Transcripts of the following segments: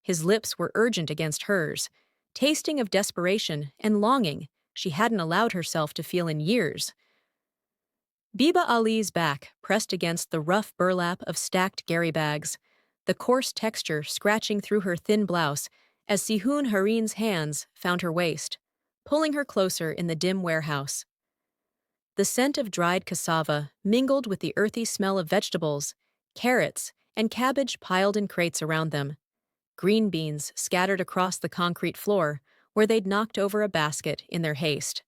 His lips were urgent against hers, tasting of desperation and longing she hadn't allowed herself to feel in years. Biba Ali's back pressed against the rough burlap of stacked Gary bags, the coarse texture scratching through her thin blouse as Sihun Harin's hands found her waist, pulling her closer in the dim warehouse. The scent of dried cassava mingled with the earthy smell of vegetables, carrots, and cabbage piled in crates around them. Green beans scattered across the concrete floor where they'd knocked over a basket in their haste.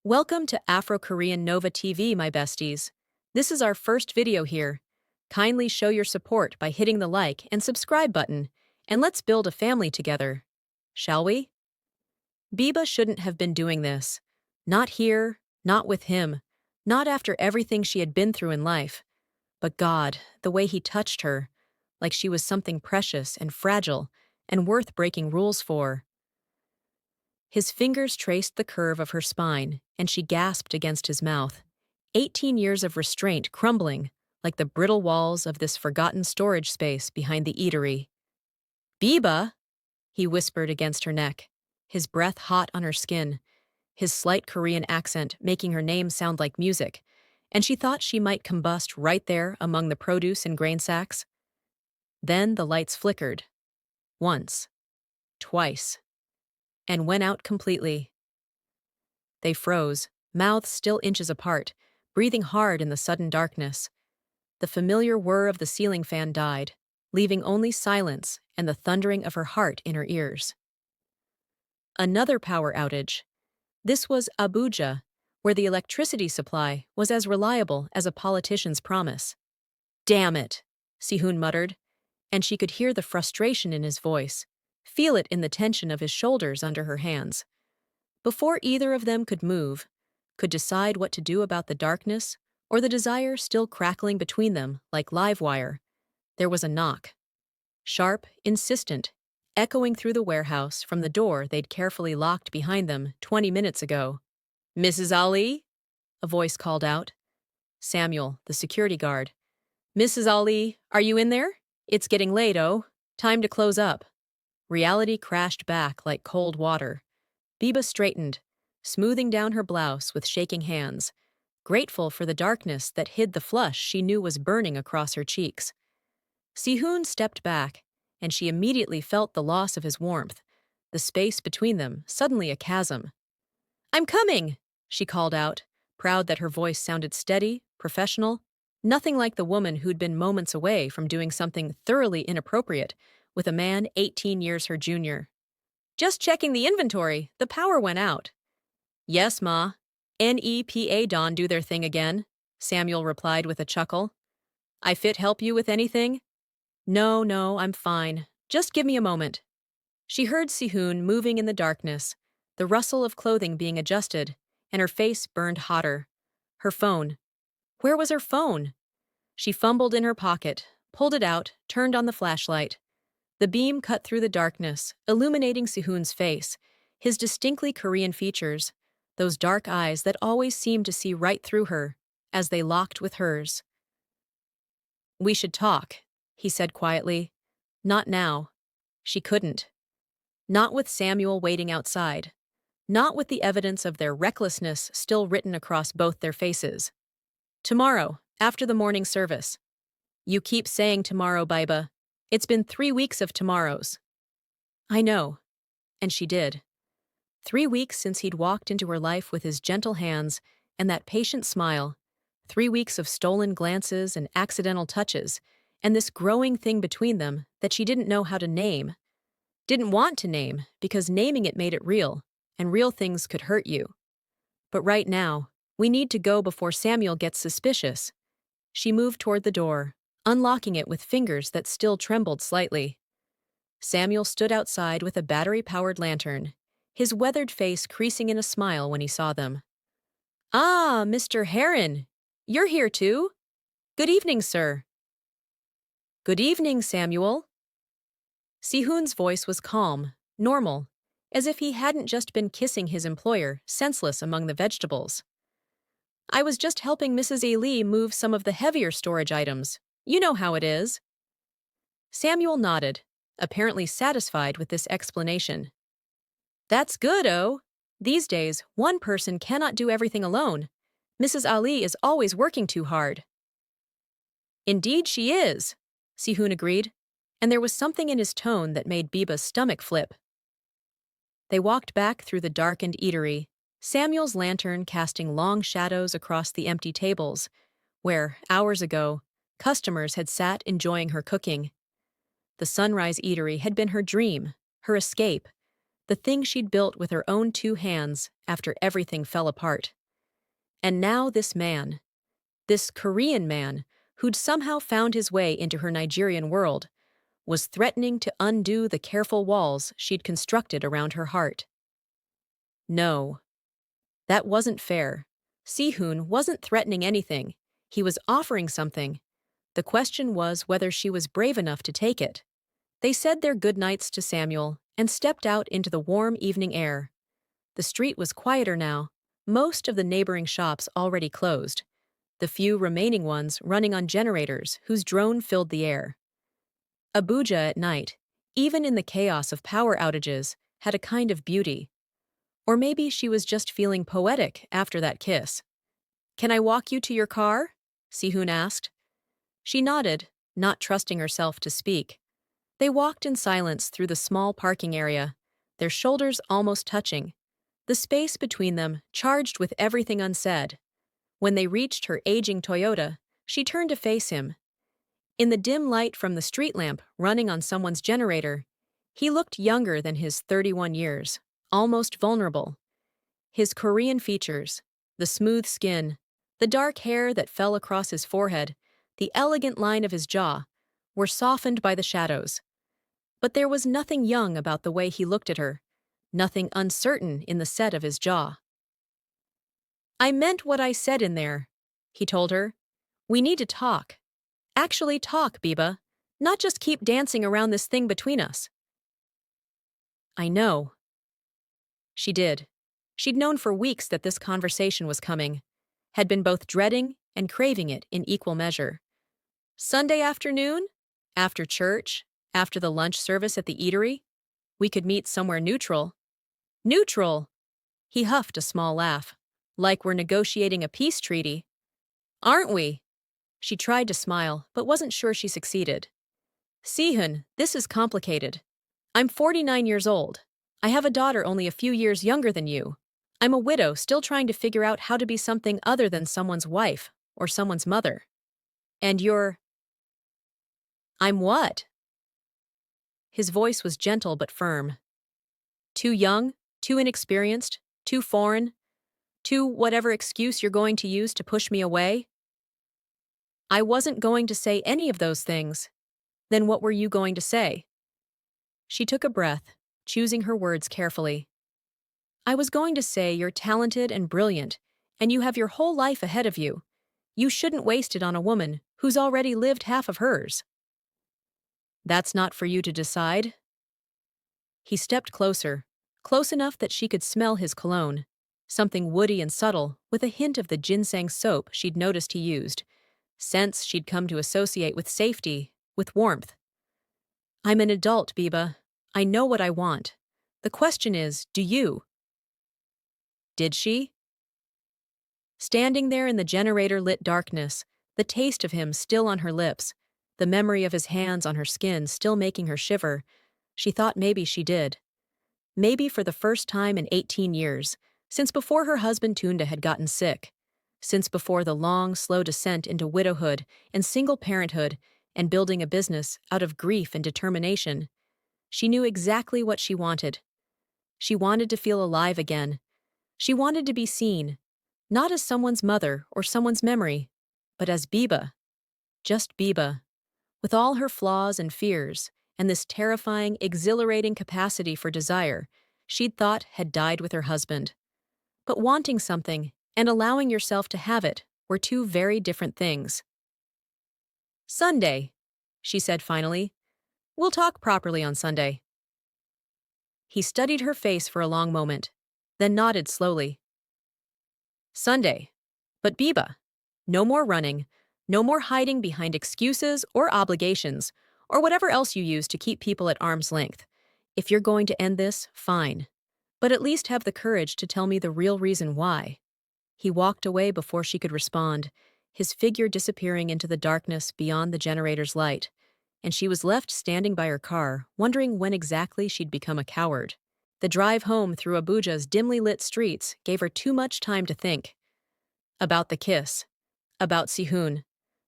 Welcome to AfroKorean Nova TV, my besties. This is our first video here. Kindly show your support by hitting the like and subscribe button, and let's build a family together. Shall we? Biba shouldn't have been doing this. Not here, not with him, not after everything she had been through in life. But God, the way he touched her, like she was something precious and fragile and worth breaking rules for. His fingers traced the curve of her spine, and she gasped against his mouth. 18 years of restraint crumbling, like the brittle walls of this forgotten storage space behind the eatery. "Biba!" he whispered against her neck, his breath hot on her skin, his slight Korean accent making her name sound like music, and she thought she might combust right there among the produce and grain sacks. Then the lights flickered. Once. Twice. And went out completely. They froze, mouths still inches apart, breathing hard in the sudden darkness. The familiar whir of the ceiling fan died, leaving only silence and the thundering of her heart in her ears. Another power outage. This was Abuja, where the electricity supply was as reliable as a politician's promise. "Damn it," Sihun muttered, and she could hear the frustration in his voice, feel it in the tension of his shoulders under her hands. Before either of them could move, could decide what to do about the darkness or the desire still crackling between them like live wire, there was a knock. Sharp, insistent, echoing through the warehouse from the door they'd carefully locked behind them 20 minutes ago. "Mrs. Ali?" a voice called out. Samuel, the security guard. "Mrs. Ali, are you in there? It's getting late, oh. Time to close up." Reality crashed back like cold water. Biba straightened, smoothing down her blouse with shaking hands, grateful for the darkness that hid the flush she knew was burning across her cheeks. Sihun stepped back, and she immediately felt the loss of his warmth, the space between them suddenly a chasm. "I'm coming!" she called out, proud that her voice sounded steady, professional, nothing like the woman who'd been moments away from doing something thoroughly inappropriate with a man 18 years her junior. "Just checking the inventory. The power went out." "Yes, Ma. NEPA Dawn do their thing again," Samuel replied with a chuckle. "I fit help you with anything?" No, I'm fine. Just give me a moment." She heard Sihun moving in the darkness, the rustle of clothing being adjusted, and her face burned hotter. Her phone. Where was her phone? She fumbled in her pocket, pulled it out, turned on the flashlight. The beam cut through the darkness, illuminating Sihun's face, his distinctly Korean features, those dark eyes that always seemed to see right through her, as they locked with hers. "We should talk," he said quietly. "Not now." She couldn't. Not with Samuel waiting outside. Not with the evidence of their recklessness still written across both their faces. "Tomorrow, after the morning service." "You keep saying tomorrow, Biba. It's been 3 weeks of tomorrows." "I know." And she did. 3 weeks since he'd walked into her life with his gentle hands and that patient smile. 3 weeks of stolen glances and accidental touches, and this growing thing between them that she didn't know how to name. Didn't want to name, because naming it made it real, and real things could hurt you. But right now, we need to go before Samuel gets suspicious. She moved toward the door, unlocking it with fingers that still trembled slightly. Samuel stood outside with a battery-powered lantern, his weathered face creasing in a smile when he saw them. "Ah, Mr. Harin! You're here too? Good evening, sir." "Good evening, Samuel." Sihun's voice was calm, normal, as if he hadn't just been kissing his employer, senseless among the vegetables. "I was just helping Mrs. Ali move some of the heavier storage items. You know how it is." Samuel nodded, apparently satisfied with this explanation. That's good, oh. These days, one person cannot do everything alone. Mrs. Ali is always working too hard. Indeed she is, Sihun agreed, and there was something in his tone that made Biba's stomach flip. They walked back through the darkened eatery, Samuel's lantern casting long shadows across the empty tables, where, hours ago, customers had sat enjoying her cooking. The Sunrise Eatery had been her dream, her escape, the thing she'd built with her own two hands after everything fell apart. And now this man, this Korean man, who'd somehow found his way into her Nigerian world, was threatening to undo the careful walls she'd constructed around her heart. No, that wasn't fair. Sihun wasn't threatening anything. He was offering something. The question was whether she was brave enough to take it. They said their goodnights to Samuel and stepped out into the warm evening air. The street was quieter now, most of the neighboring shops already closed, the few remaining ones running on generators whose drone filled the air. Abuja at night, even in the chaos of power outages, had a kind of beauty. Or maybe she was just feeling poetic after that kiss. "Can I walk you to your car?" Sihun asked. She nodded, not trusting herself to speak. They walked in silence through the small parking area, their shoulders almost touching, the space between them charged with everything unsaid. When they reached her aging Toyota, she turned to face him. In the dim light from the street lamp running on someone's generator, he looked younger than his 31 years, almost vulnerable. His Korean features, the smooth skin, the dark hair that fell across his forehead, the elegant line of his jaw, were softened by the shadows. But there was nothing young about the way he looked at her, nothing uncertain in the set of his jaw. "I meant what I said in there," he told her. "We need to talk. Actually talk, Biba, not just keep dancing around this thing between us." "I know." She did. She'd known for weeks that this conversation was coming, had been both dreading and craving it in equal measure. "Sunday afternoon? After church? After the lunch service at the eatery? We could meet somewhere neutral." "Neutral!" He huffed a small laugh. "Like we're negotiating a peace treaty." "Aren't we?" She tried to smile, but wasn't sure she succeeded. "Sihun, this is complicated. I'm 49 years old. I have a daughter only a few years younger than you. I'm a widow still trying to figure out how to be something other than someone's wife or someone's mother. And you're—" "I'm what?" His voice was gentle but firm. "Too young, too inexperienced, too foreign, too whatever excuse you're going to use to push me away?" "I wasn't going to say any of those things. Then what were you going to say?" She took a breath, choosing her words carefully. "I was going to say you're talented and brilliant, and you have your whole life ahead of you. You shouldn't waste it on a woman who's already lived half of hers." "That's not for you to decide." He stepped closer, close enough that she could smell his cologne, something woody and subtle with a hint of the ginseng soap she'd noticed he used, scents she'd come to associate with safety, with warmth. "I'm an adult, Biba. I know what I want. The question is, do you?" Did she? Standing there in the generator-lit darkness, the taste of him still on her lips, the memory of his hands on her skin still making her shiver, she thought maybe she did. Maybe for the first time in 18 years, since before her husband Tunda had gotten sick, since before the long, slow descent into widowhood and single parenthood and building a business out of grief and determination, she knew exactly what she wanted. She wanted to feel alive again. She wanted to be seen, not as someone's mother or someone's memory, but as Biba. Just Biba, with all her flaws and fears, and this terrifying, exhilarating capacity for desire she'd thought had died with her husband. But wanting something and allowing yourself to have it were two very different things. "Sunday," she said finally. "We'll talk properly on Sunday." He studied her face for a long moment, then nodded slowly. "Sunday. But Biba, no more running, no more hiding behind excuses or obligations, or whatever else you use to keep people at arm's length. If you're going to end this, fine. But at least have the courage to tell me the real reason why." He walked away before she could respond, his figure disappearing into the darkness beyond the generator's light, and she was left standing by her car, wondering when exactly she'd become a coward. The drive home through Abuja's dimly lit streets gave her too much time to think. About the kiss. About Sihun.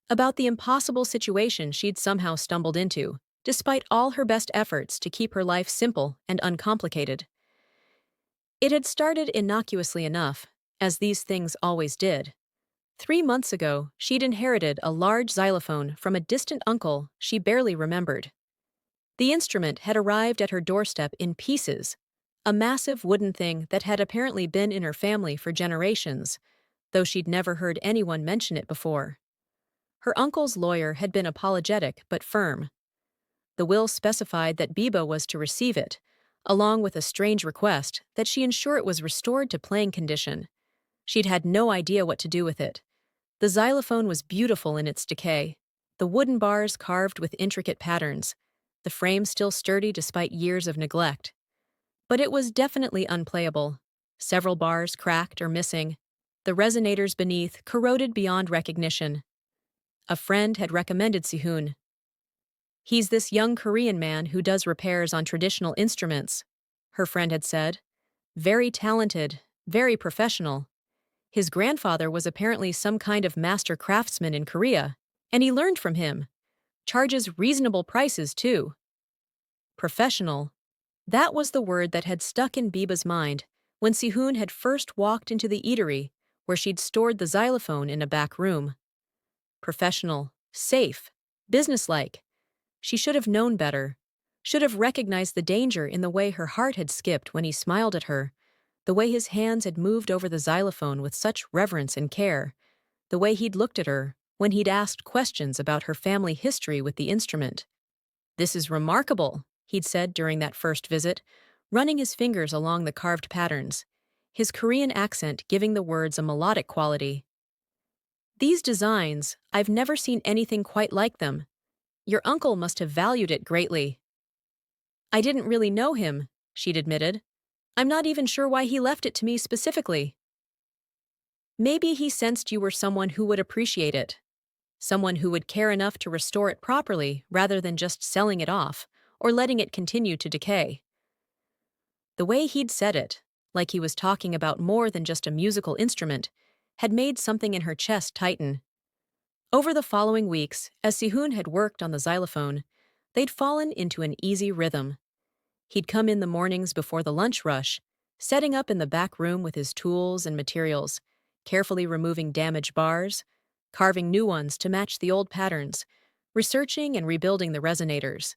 About the impossible situation she'd somehow stumbled into, despite all her best efforts to keep her life simple and uncomplicated. It had started innocuously enough, as these things always did. 3 months ago, she'd inherited a large xylophone from a distant uncle she barely remembered. The instrument had arrived at her doorstep in pieces, a massive wooden thing that had apparently been in her family for generations, though she'd never heard anyone mention it before. Her uncle's lawyer had been apologetic but firm. The will specified that Biba was to receive it, along with a strange request that she ensure it was restored to playing condition. She'd had no idea what to do with it. The xylophone was beautiful in its decay, the wooden bars carved with intricate patterns, the frame still sturdy despite years of neglect. But it was definitely unplayable. Several bars cracked or missing, the resonators beneath corroded beyond recognition. A friend had recommended Sihun. "He's this young Korean man who does repairs on traditional instruments," her friend had said. "Very talented, very professional. His grandfather was apparently some kind of master craftsman in Korea, and he learned from him. Charges reasonable prices, too." Professional. That was the word that had stuck in Biba's mind when Sihun had first walked into the eatery where she'd stored the xylophone in a back room. Professional, safe, businesslike. She should have known better, should have recognized the danger in the way her heart had skipped when he smiled at her, the way his hands had moved over the xylophone with such reverence and care, the way he'd looked at her when he'd asked questions about her family history with the instrument. "This is remarkable," he'd said during that first visit, running his fingers along the carved patterns, his Korean accent giving the words a melodic quality. "These designs, I've never seen anything quite like them. Your uncle must have valued it greatly." "I didn't really know him," she'd admitted. "I'm not even sure why he left it to me specifically." "Maybe he sensed you were someone who would appreciate it. Someone who would care enough to restore it properly rather than just selling it off or letting it continue to decay." The way he'd said it, like he was talking about more than just a musical instrument, had made something in her chest tighten. Over the following weeks, as Sihun had worked on the xylophone, they'd fallen into an easy rhythm. He'd come in the mornings before the lunch rush, setting up in the back room with his tools and materials, carefully removing damaged bars, carving new ones to match the old patterns, researching and rebuilding the resonators.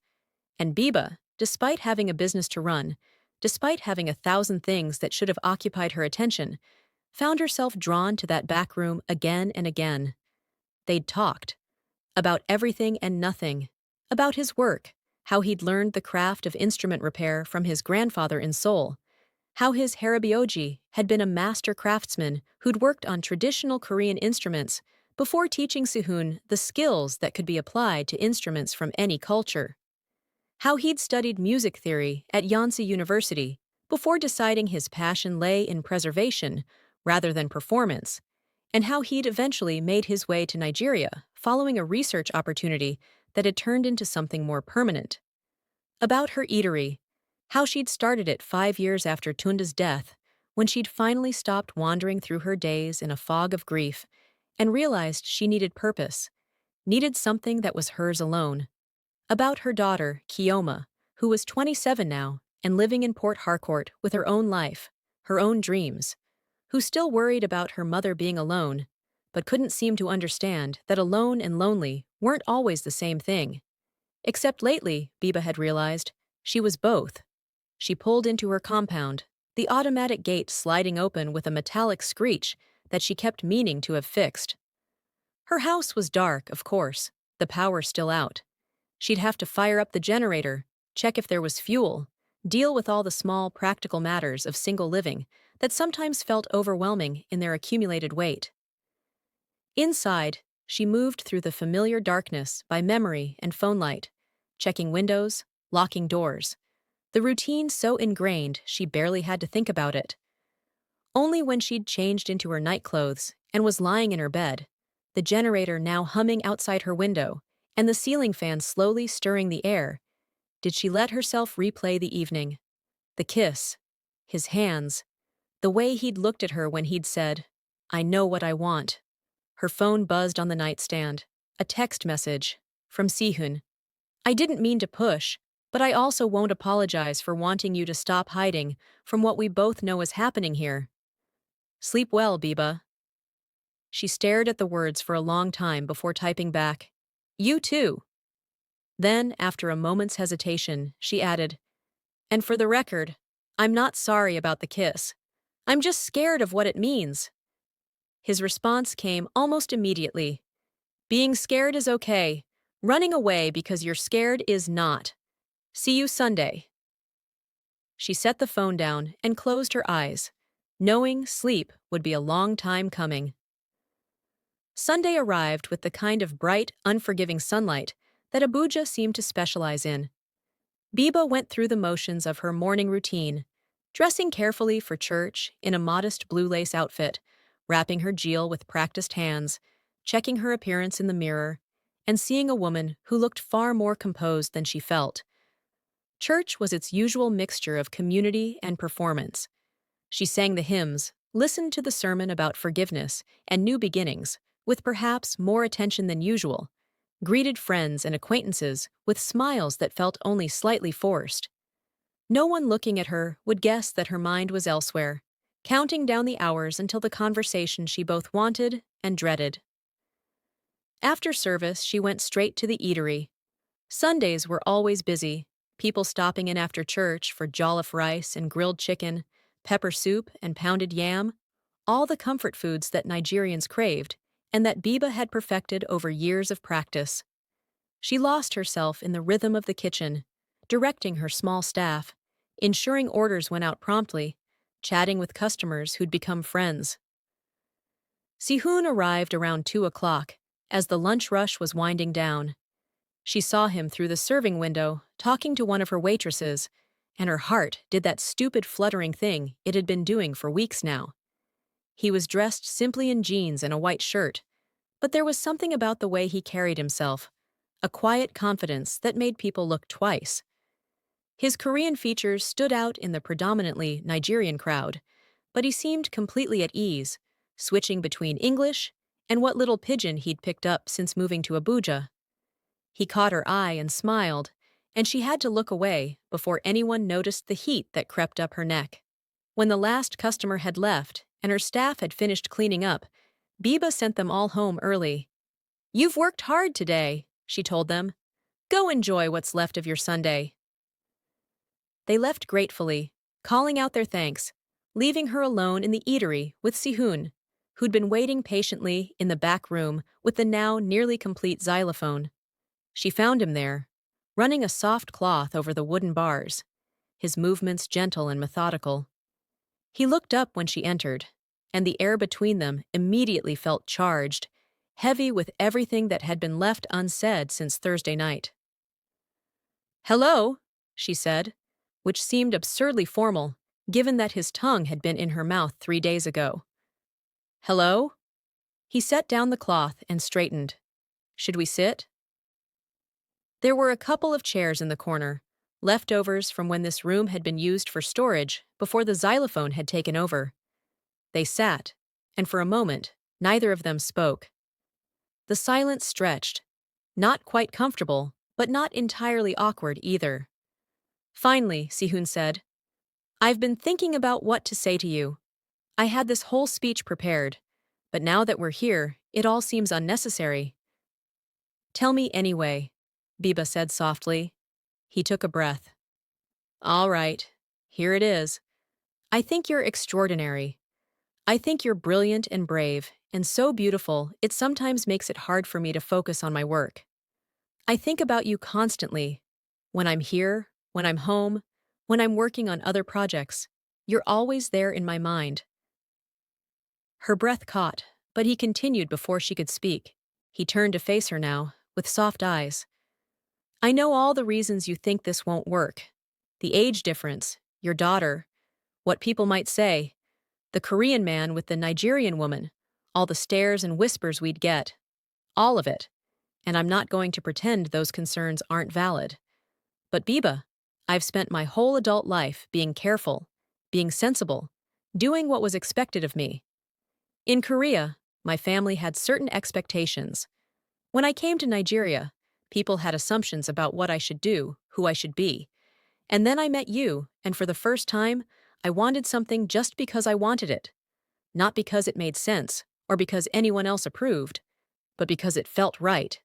And Biba, despite having a business to run, despite having 1,000 things that should have occupied her attention, found herself drawn to that back room again and again. They'd talked. About everything and nothing. About his work, how he'd learned the craft of instrument repair from his grandfather in Seoul, how his harabioji had been a master craftsman who'd worked on traditional Korean instruments before teaching Sihun the skills that could be applied to instruments from any culture. How he'd studied music theory at Yonsei University before deciding his passion lay in preservation rather than performance, and how he'd eventually made his way to Nigeria following a research opportunity that had turned into something more permanent. About her eatery, how she'd started it 5 years after Tunda's death, when she'd finally stopped wandering through her days in a fog of grief and realized she needed purpose, needed something that was hers alone. About her daughter, Kioma, who was 27 now and living in Port Harcourt with her own life, her own dreams, who still worried about her mother being alone, but couldn't seem to understand that alone and lonely weren't always the same thing. Except lately, Biba had realized, she was both. She pulled into her compound, the automatic gate sliding open with a metallic screech that she kept meaning to have fixed. Her house was dark, of course, the power still out. She'd have to fire up the generator, check if there was fuel, deal with all the small practical matters of single living that sometimes felt overwhelming in their accumulated weight. Inside, she moved through the familiar darkness by memory and phone light, checking windows, locking doors. The routine so ingrained she barely had to think about it. Only when she'd changed into her nightclothes and was lying in her bed, the generator now humming outside her window, and the ceiling fan slowly stirring the air, did she let herself replay the evening. The kiss, his hands, the way he'd looked at her when he'd said, "I know what I want." Her phone buzzed on the nightstand. A text message from Sihun. "I didn't mean to push, but I also won't apologize for wanting you to stop hiding from what we both know is happening here. Sleep well, Biba." She stared at the words for a long time before typing back, "You too." Then, after a moment's hesitation, she added, "And for the record, I'm not sorry about the kiss. I'm just scared of what it means." His response came almost immediately. "Being scared is okay. Running away because you're scared is not. See you Sunday." She set the phone down and closed her eyes, knowing sleep would be a long time coming. Sunday arrived with the kind of bright, unforgiving sunlight that Abuja seemed to specialize in. Biba went through the motions of her morning routine, dressing carefully for church in a modest blue lace outfit, wrapping her jewel with practiced hands, checking her appearance in the mirror, and seeing a woman who looked far more composed than she felt. Church was its usual mixture of community and performance. She sang the hymns, listened to the sermon about forgiveness and new beginnings, with perhaps more attention than usual, greeted friends and acquaintances with smiles that felt only slightly forced. No one looking at her would guess that her mind was elsewhere, counting down the hours until the conversation she both wanted and dreaded. After service, she went straight to the eatery. Sundays were always busy, people stopping in after church for jollof rice and grilled chicken, pepper soup and pounded yam, all the comfort foods that Nigerians craved and that Biba had perfected over years of practice. She lost herself in the rhythm of the kitchen, directing her small staff, ensuring orders went out promptly, chatting with customers who'd become friends. Sihun arrived around 2 o'clock, as the lunch rush was winding down. She saw him through the serving window, talking to one of her waitresses, and her heart did that stupid fluttering thing it had been doing for weeks now. He was dressed simply in jeans and a white shirt, but there was something about the way he carried himself, a quiet confidence that made people look twice. His Korean features stood out in the predominantly Nigerian crowd, but he seemed completely at ease, switching between English and what little pidgin he'd picked up since moving to Abuja. He caught her eye and smiled, and she had to look away before anyone noticed the heat that crept up her neck. When the last customer had left and her staff had finished cleaning up, Biba sent them all home early. "You've worked hard today," she told them. "Go enjoy what's left of your Sunday." They left gratefully, calling out their thanks, leaving her alone in the eatery with Sihun, who'd been waiting patiently in the back room with the now nearly complete xylophone. She found him there, running a soft cloth over the wooden bars, his movements gentle and methodical. He looked up when she entered, and the air between them immediately felt charged, heavy with everything that had been left unsaid since Thursday night. "Hello," she said, which seemed absurdly formal, given that his tongue had been in her mouth 3 days ago. "Hello?" He set down the cloth and straightened. "Should we sit?" There were a couple of chairs in the corner, leftovers from when this room had been used for storage before the xylophone had taken over. They sat, and for a moment, neither of them spoke. The silence stretched, not quite comfortable, but not entirely awkward either. Finally, Sihun said, "I've been thinking about what to say to you. I had this whole speech prepared, but now that we're here, it all seems unnecessary." "Tell me anyway," Biba said softly. He took a breath. "All right, here it is. I think you're extraordinary. I think you're brilliant and brave, and so beautiful it sometimes makes it hard for me to focus on my work. I think about you constantly. When I'm here, when I'm home, when I'm working on other projects, you're always there in my mind." Her breath caught, but he continued before she could speak. He turned to face her now, with soft eyes. I know all the reasons you think this won't work. The age difference, your daughter, what people might say, the Korean man with the Nigerian woman, all the stares and whispers we'd get. All of it. And I'm not going to pretend those concerns aren't valid. But Biba, I've spent my whole adult life being careful, being sensible, doing what was expected of me. In Korea, my family had certain expectations. When I came to Nigeria, people had assumptions about what I should do, who I should be. And then I met you, and for the first time, I wanted something just because I wanted it. Not because it made sense, or because anyone else approved, but because it felt right.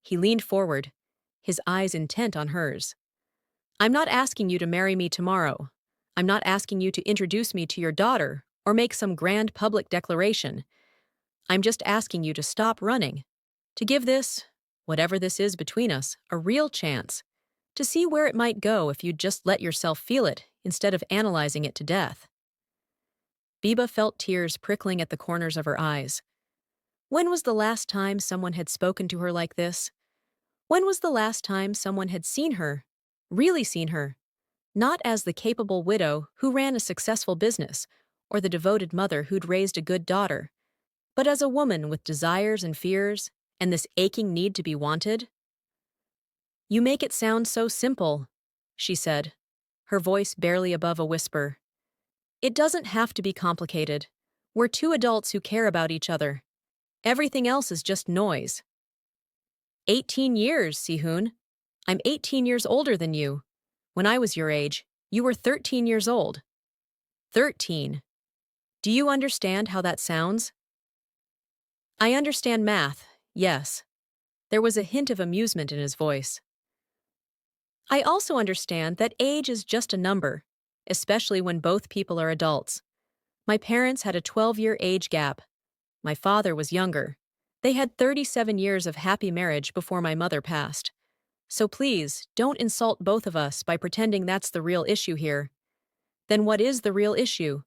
He leaned forward, his eyes intent on hers. I'm not asking you to marry me tomorrow. I'm not asking you to introduce me to your daughter or make some grand public declaration. I'm just asking you to stop running, to give this, whatever this is between us, a real chance, to see where it might go if you'd just let yourself feel it instead of analyzing it to death. Biba felt tears prickling at the corners of her eyes. When was the last time someone had spoken to her like this? When was the last time someone had seen her, really seen her, not as the capable widow who ran a successful business or the devoted mother who'd raised a good daughter, but as a woman with desires and fears and this aching need to be wanted? You make it sound so simple, she said, her voice barely above a whisper. It doesn't have to be complicated. We're two adults who care about each other. Everything else is just noise. 18 years, Sihun. I'm 18 years older than you. When I was your age, you were 13 years old. 13. Do you understand how that sounds? I understand math, yes. There was a hint of amusement in his voice. I also understand that age is just a number, especially when both people are adults. My parents had a 12-year age gap. My father was younger. They had 37 years of happy marriage before my mother passed. So please, don't insult both of us by pretending that's the real issue here. Then what is the real issue?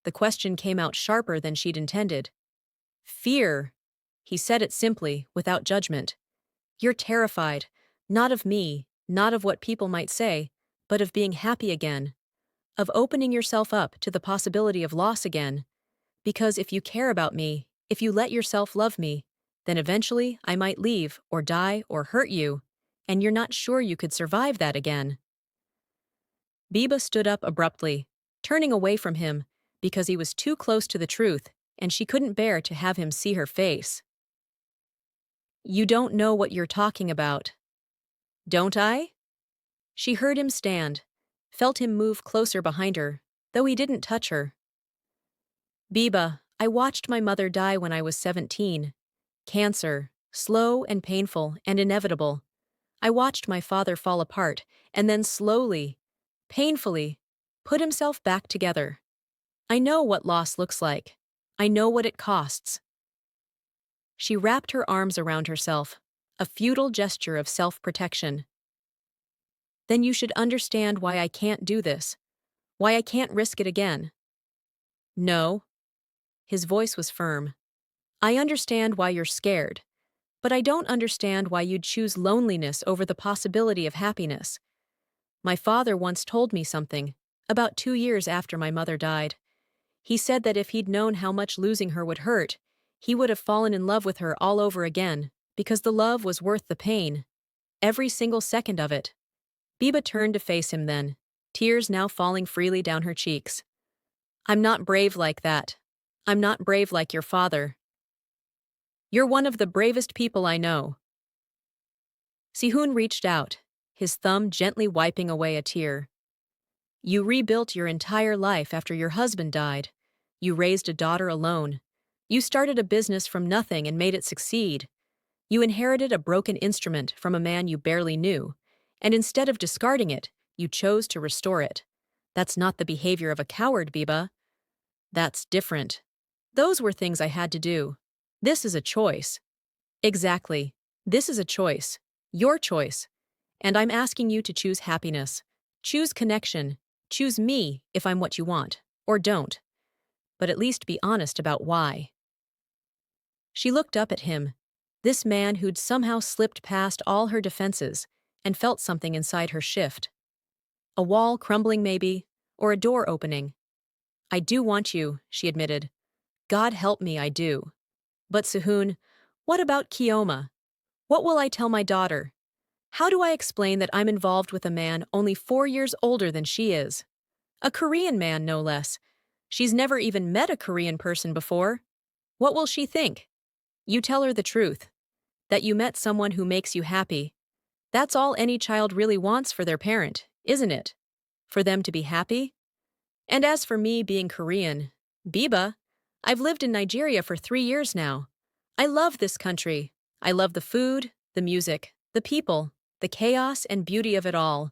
The question came out sharper than she'd intended. Fear. He said it simply, without judgment. You're terrified, not of me, not of what people might say, but of being happy again, of opening yourself up to the possibility of loss again. Because if you care about me, if you let yourself love me, then eventually I might leave or die or hurt you, and you're not sure you could survive that again. Biba stood up abruptly, turning away from him because he was too close to the truth and she couldn't bear to have him see her face. You don't know what you're talking about. Don't I? She heard him stand, felt him move closer behind her, though he didn't touch her. Biba, I watched my mother die when I was 17. Cancer, slow and painful and inevitable. I watched my father fall apart and then slowly, painfully, put himself back together. I know what loss looks like. I know what it costs. She wrapped her arms around herself, a futile gesture of self-protection. Then you should understand why I can't do this, why I can't risk it again. No. His voice was firm. I understand why you're scared, but I don't understand why you'd choose loneliness over the possibility of happiness. My father once told me something, about 2 years after my mother died. He said that if he'd known how much losing her would hurt, he would have fallen in love with her all over again, because the love was worth the pain. Every single second of it. Biba turned to face him then, tears now falling freely down her cheeks. I'm not brave like that. I'm not brave like your father. You're one of the bravest people I know. Sihun reached out, his thumb gently wiping away a tear. You rebuilt your entire life after your husband died. You raised a daughter alone. You started a business from nothing and made it succeed. You inherited a broken instrument from a man you barely knew, and instead of discarding it, you chose to restore it. That's not the behavior of a coward, Biba. That's different. Those were things I had to do. This is a choice. Exactly. This is a choice. Your choice. And I'm asking you to choose happiness. Choose connection. Choose me if I'm what you want. Or don't. But at least be honest about why. She looked up at him, this man who'd somehow slipped past all her defenses and felt something inside her shift. A wall crumbling maybe, or a door opening. I do want you, she admitted. God help me, I do. But Sihun, what about Kioma? What will I tell my daughter? How do I explain that I'm involved with a man only 4 years older than she is? A Korean man, no less. She's never even met a Korean person before. What will she think? You tell her the truth. That you met someone who makes you happy. That's all any child really wants for their parent, isn't it? For them to be happy? And as for me being Korean, Biba, I've lived in Nigeria for 3 years now. I love this country. I love the food, the music, the people, the chaos and beauty of it all.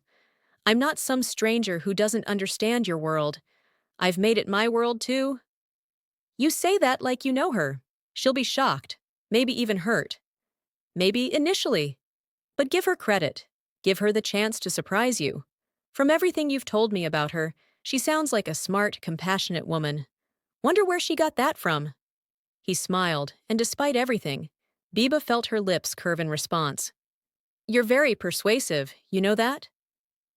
I'm not some stranger who doesn't understand your world. I've made it my world too. You say that like you know her. She'll be shocked, maybe even hurt. Maybe initially. But give her credit. Give her the chance to surprise you. From everything you've told me about her, she sounds like a smart, compassionate woman. Wonder where she got that from. He smiled, and despite everything, Biba felt her lips curve in response. You're very persuasive, you know that?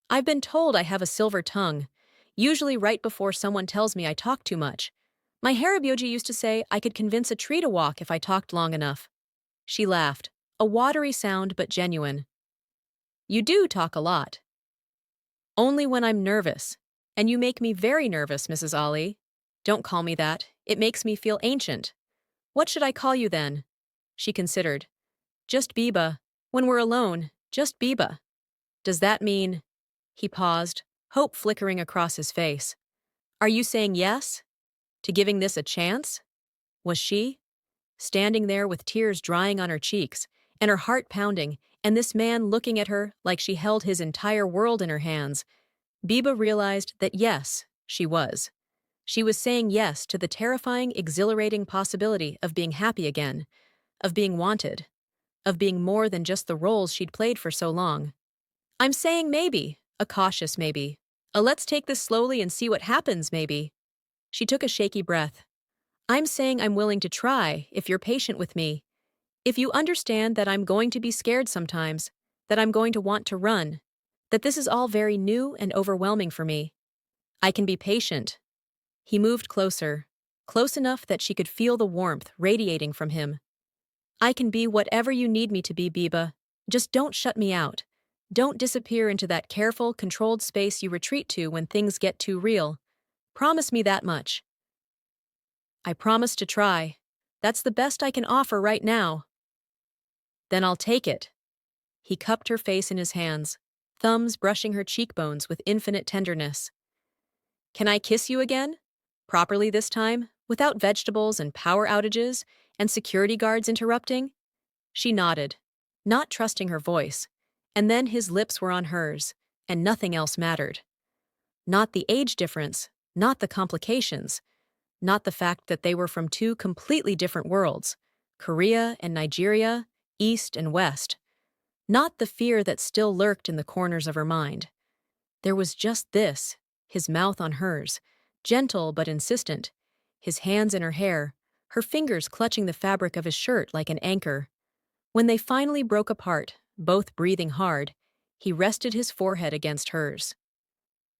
I've been told I have a silver tongue, usually right before someone tells me I talk too much. My Haribyoji used to say I could convince a tree to walk if I talked long enough. She laughed, a watery sound but genuine. You do talk a lot. Only when I'm nervous. And you make me very nervous, Mrs. Ali. Don't call me that. It makes me feel ancient. What should I call you then? She considered. Just Biba. When we're alone, just Biba. Does that mean... He paused, hope flickering across his face. Are you saying yes? To giving this a chance? Was she? Standing there with tears drying on her cheeks, and her heart pounding, and this man looking at her like she held his entire world in her hands, Biba realized that yes, she was. She was saying yes to the terrifying, exhilarating possibility of being happy again, of being wanted, of being more than just the roles she'd played for so long. I'm saying maybe, a cautious maybe. A let's take this slowly and see what happens maybe. She took a shaky breath. I'm saying I'm willing to try if you're patient with me. If you understand that I'm going to be scared sometimes, that I'm going to want to run, that this is all very new and overwhelming for me. I can be patient. He moved closer, close enough that she could feel the warmth radiating from him. I can be whatever you need me to be, Biba. Just don't shut me out. Don't disappear into that careful, controlled space you retreat to when things get too real. Promise me that much. I promise to try. That's the best I can offer right now. Then I'll take it. He cupped her face in his hands, thumbs brushing her cheekbones with infinite tenderness. Can I kiss you again? Properly this time, without vegetables and power outages and security guards interrupting? She nodded, not trusting her voice, and then his lips were on hers, and nothing else mattered. Not the age difference, not the complications, not the fact that they were from two completely different worlds, Korea and Nigeria, East and West. Not the fear that still lurked in the corners of her mind. There was just this, his mouth on hers, gentle but insistent, his hands in her hair, her fingers clutching the fabric of his shirt like an anchor. When they finally broke apart, both breathing hard, he rested his forehead against hers.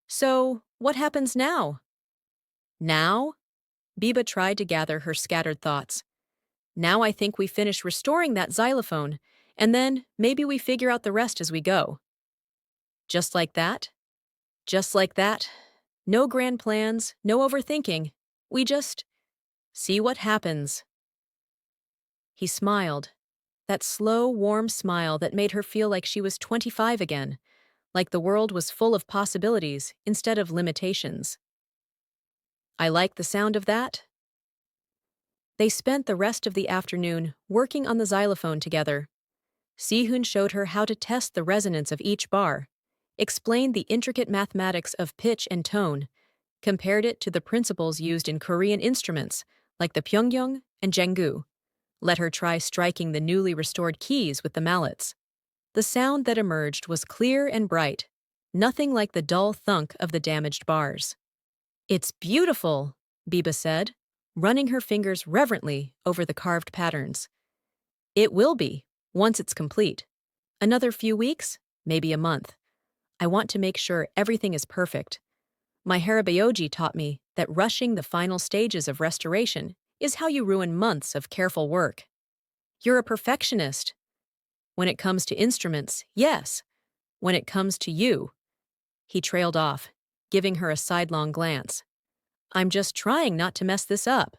So, what happens now? Now? Biba tried to gather her scattered thoughts. Now I think we finish restoring that xylophone, and then maybe we figure out the rest as we go. Just like that? Just like that? No grand plans, no overthinking. We just see what happens. He smiled. That slow, warm smile that made her feel like she was 25 again, like the world was full of possibilities instead of limitations. I like the sound of that. They spent the rest of the afternoon working on the xylophone together. Sihun showed her how to test the resonance of each bar, explained the intricate mathematics of pitch and tone, compared it to the principles used in Korean instruments like the pyeongyang and janggu. Let her try striking the newly restored keys with the mallets. The sound that emerged was clear and bright, nothing like the dull thunk of the damaged bars. It's beautiful, Biba said, running her fingers reverently over the carved patterns. It will be, once it's complete. Another few weeks? maybe a month. I want to make sure everything is perfect. My harabayoji taught me that rushing the final stages of restoration is how you ruin months of careful work. You're a perfectionist. When it comes to instruments, yes. When it comes to you, he trailed off, giving her a sidelong glance. I'm just trying not to mess this up.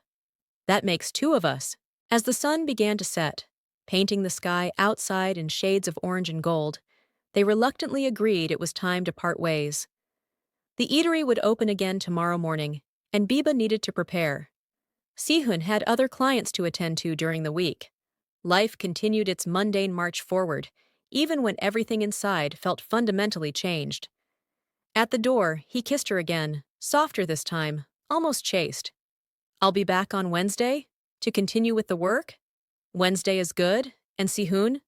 That makes two of us. As the sun began to set, painting the sky outside in shades of orange and gold, they reluctantly agreed it was time to part ways. The eatery would open again tomorrow morning, and Biba needed to prepare. Sihun had other clients to attend to during the week. Life continued its mundane march forward, even when everything inside felt fundamentally changed. At the door, he kissed her again, softer this time, almost chaste. I'll be back on Wednesday to continue with the work. Wednesday is good, and Sihun?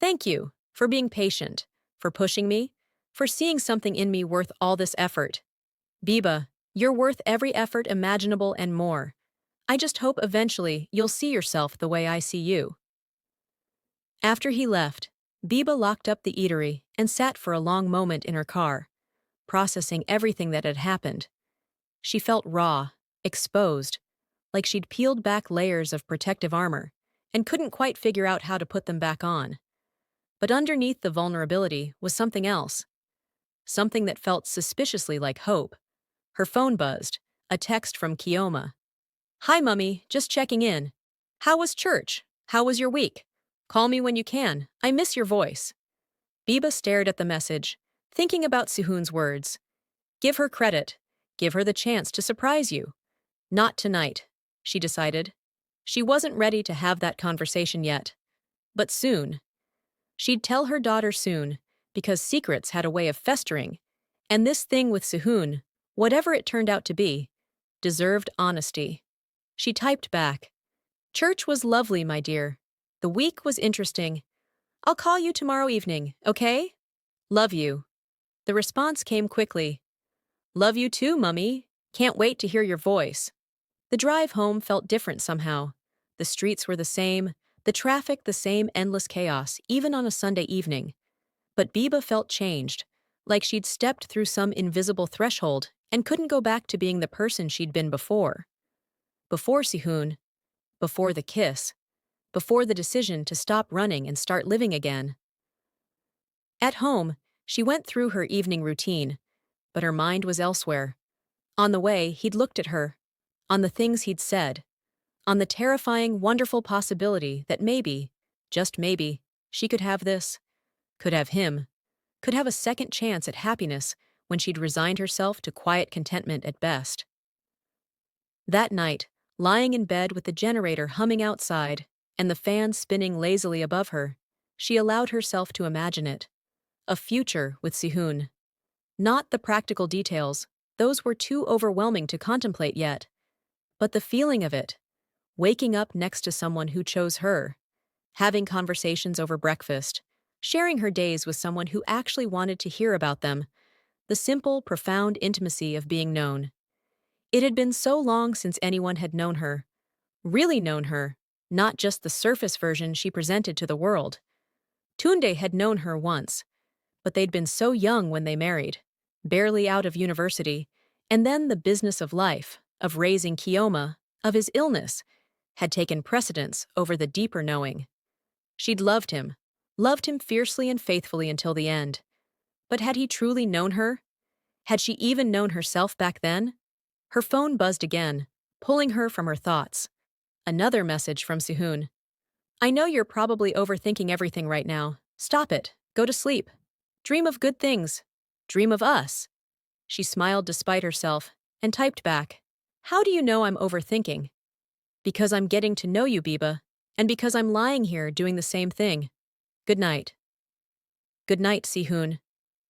Thank you for being patient, for pushing me, for seeing something in me worth all this effort. Biba, you're worth every effort imaginable and more. I just hope eventually you'll see yourself the way I see you. After he left, Biba locked up the eatery and sat for a long moment in her car, processing everything that had happened. She felt raw, exposed, like she'd peeled back layers of protective armor and couldn't quite figure out how to put them back on. But underneath the vulnerability was something else. Something that felt suspiciously like hope. Her phone buzzed, a text from Kioma. Hi, Mummy, just checking in. How was church? How was your week? Call me when you can. I miss your voice. Biba stared at the message, thinking about Sihun's words. Give her credit. Give her the chance to surprise you. Not tonight, she decided. She wasn't ready to have that conversation yet. But soon. She'd tell her daughter soon, because secrets had a way of festering, and this thing with Sihun, whatever it turned out to be, deserved honesty. She typed back. Church was lovely, my dear. The week was interesting. I'll call you tomorrow evening, okay? Love you. The response came quickly. Love you too, Mummy. Can't wait to hear your voice. The drive home felt different somehow. The streets were the same, the traffic the same endless chaos, even on a Sunday evening. But Biba felt changed, like she'd stepped through some invisible threshold and couldn't go back to being the person she'd been before. Before Sihun, before the kiss, before the decision to stop running and start living again. At home, she went through her evening routine, but her mind was elsewhere. On the way, he'd looked at her, on the things he'd said, on the terrifying, wonderful possibility that maybe, just maybe, she could have this, could have him, could have a second chance at happiness when she'd resigned herself to quiet contentment at best. That night, lying in bed with the generator humming outside and the fan spinning lazily above her, she allowed herself to imagine it. A future with Sihun. Not the practical details, those were too overwhelming to contemplate yet. But the feeling of it, waking up next to someone who chose her, having conversations over breakfast, sharing her days with someone who actually wanted to hear about them, the simple, profound intimacy of being known. It had been so long since anyone had known her, really known her, not just the surface version she presented to the world. Tunde had known her once, but they'd been so young when they married, barely out of university, and then the business of life, of raising Kioma, of his illness, had taken precedence over the deeper knowing. She'd loved him fiercely and faithfully until the end. But had he truly known her? Had she even known herself back then? Her phone buzzed again, pulling her from her thoughts. Another message from Sihun. I know you're probably overthinking everything right now. Stop it. Go to sleep. Dream of good things. Dream of us. She smiled despite herself and typed back. How do you know I'm overthinking? Because I'm getting to know you, Biba, and because I'm lying here doing the same thing. Good night. Good night, Sihun.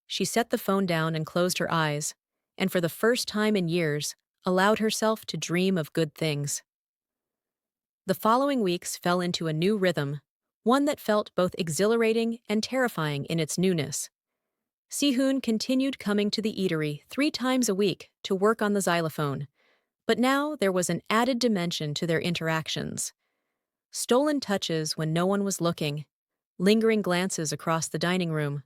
She set the phone down and closed her eyes, and for the first time in years, allowed herself to dream of good things. The following weeks fell into a new rhythm, one that felt both exhilarating and terrifying in its newness. Sihun continued coming to the eatery 3 times a week to work on the xylophone, but now there was an added dimension to their interactions. Stolen touches when no one was looking, lingering glances across the dining room.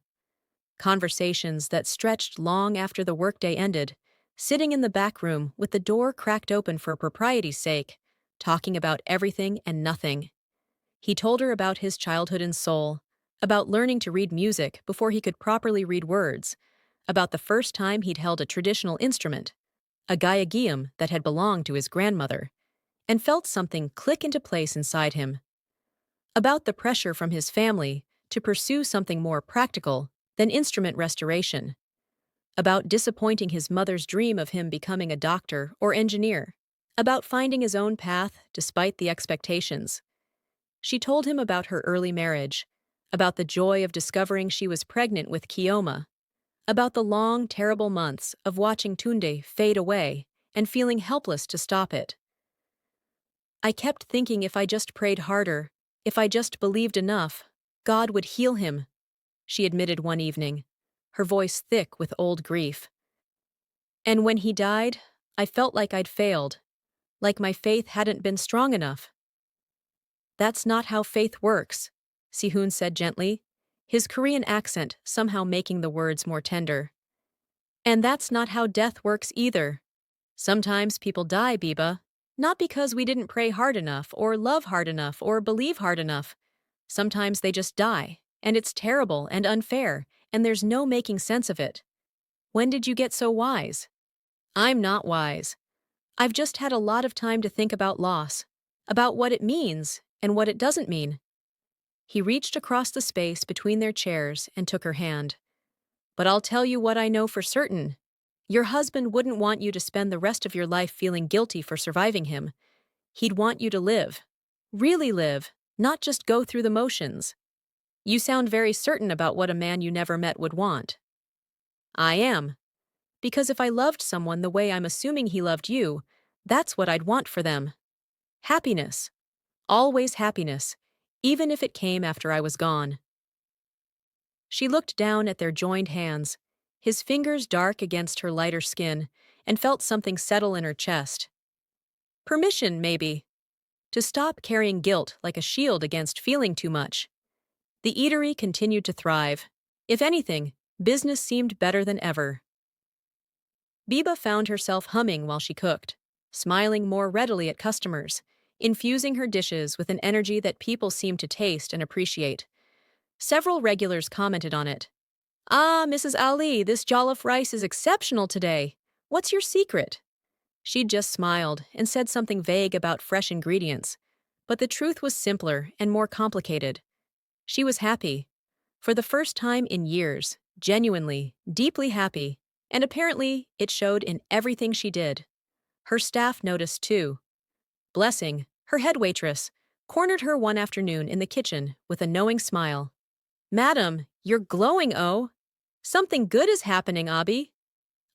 conversations that stretched long after the workday ended, sitting in the back room with the door cracked open for propriety's sake, talking about everything and nothing. He told her about his childhood in Seoul, about learning to read music before he could properly read words, about the first time he'd held a traditional instrument, a gayagiyum that had belonged to his grandmother, and felt something click into place inside him, about the pressure from his family to pursue something more practical than instrument restoration, about disappointing his mother's dream of him becoming a doctor or engineer, about finding his own path despite the expectations. She told him about her early marriage, about the joy of discovering she was pregnant with Kioma, about the long, terrible months of watching Tunde fade away and feeling helpless to stop it. I kept thinking if I just prayed harder, if I just believed enough, God would heal him, she admitted one evening, her voice thick with old grief. And when he died, I felt like I'd failed, like my faith hadn't been strong enough. That's not how faith works, Sihun said gently, his Korean accent somehow making the words more tender. And that's not how death works either. Sometimes people die, Biba, not because we didn't pray hard enough, or love hard enough, or believe hard enough. Sometimes they just die, and it's terrible and unfair, and there's no making sense of it. When did you get so wise? I'm not wise. I've just had a lot of time to think about loss, about what it means and what it doesn't mean. He reached across the space between their chairs and took her hand. But I'll tell you what I know for certain. Your husband wouldn't want you to spend the rest of your life feeling guilty for surviving him. He'd want you to live. Really live, not just go through the motions. You sound very certain about what a man you never met would want. I am. Because if I loved someone the way I'm assuming he loved you, that's what I'd want for them. Happiness. Always happiness, even if it came after I was gone. She looked down at their joined hands, his fingers dark against her lighter skin, and felt something settle in her chest. Permission, maybe. To stop carrying guilt like a shield against feeling too much. The eatery continued to thrive. If anything, business seemed better than ever. Biba found herself humming while she cooked, smiling more readily at customers, infusing her dishes with an energy that people seemed to taste and appreciate. Several regulars commented on it. Ah, Mrs. Ali, this jollof rice is exceptional today. What's your secret? She'd just smiled and said something vague about fresh ingredients, but the truth was simpler and more complicated. She was happy. For the first time in years, genuinely, deeply happy, and apparently it showed in everything she did. Her staff noticed too. Blessing, her head waitress, cornered her one afternoon in the kitchen with a knowing smile. Madam, you're glowing, oh. Something good is happening, Abi.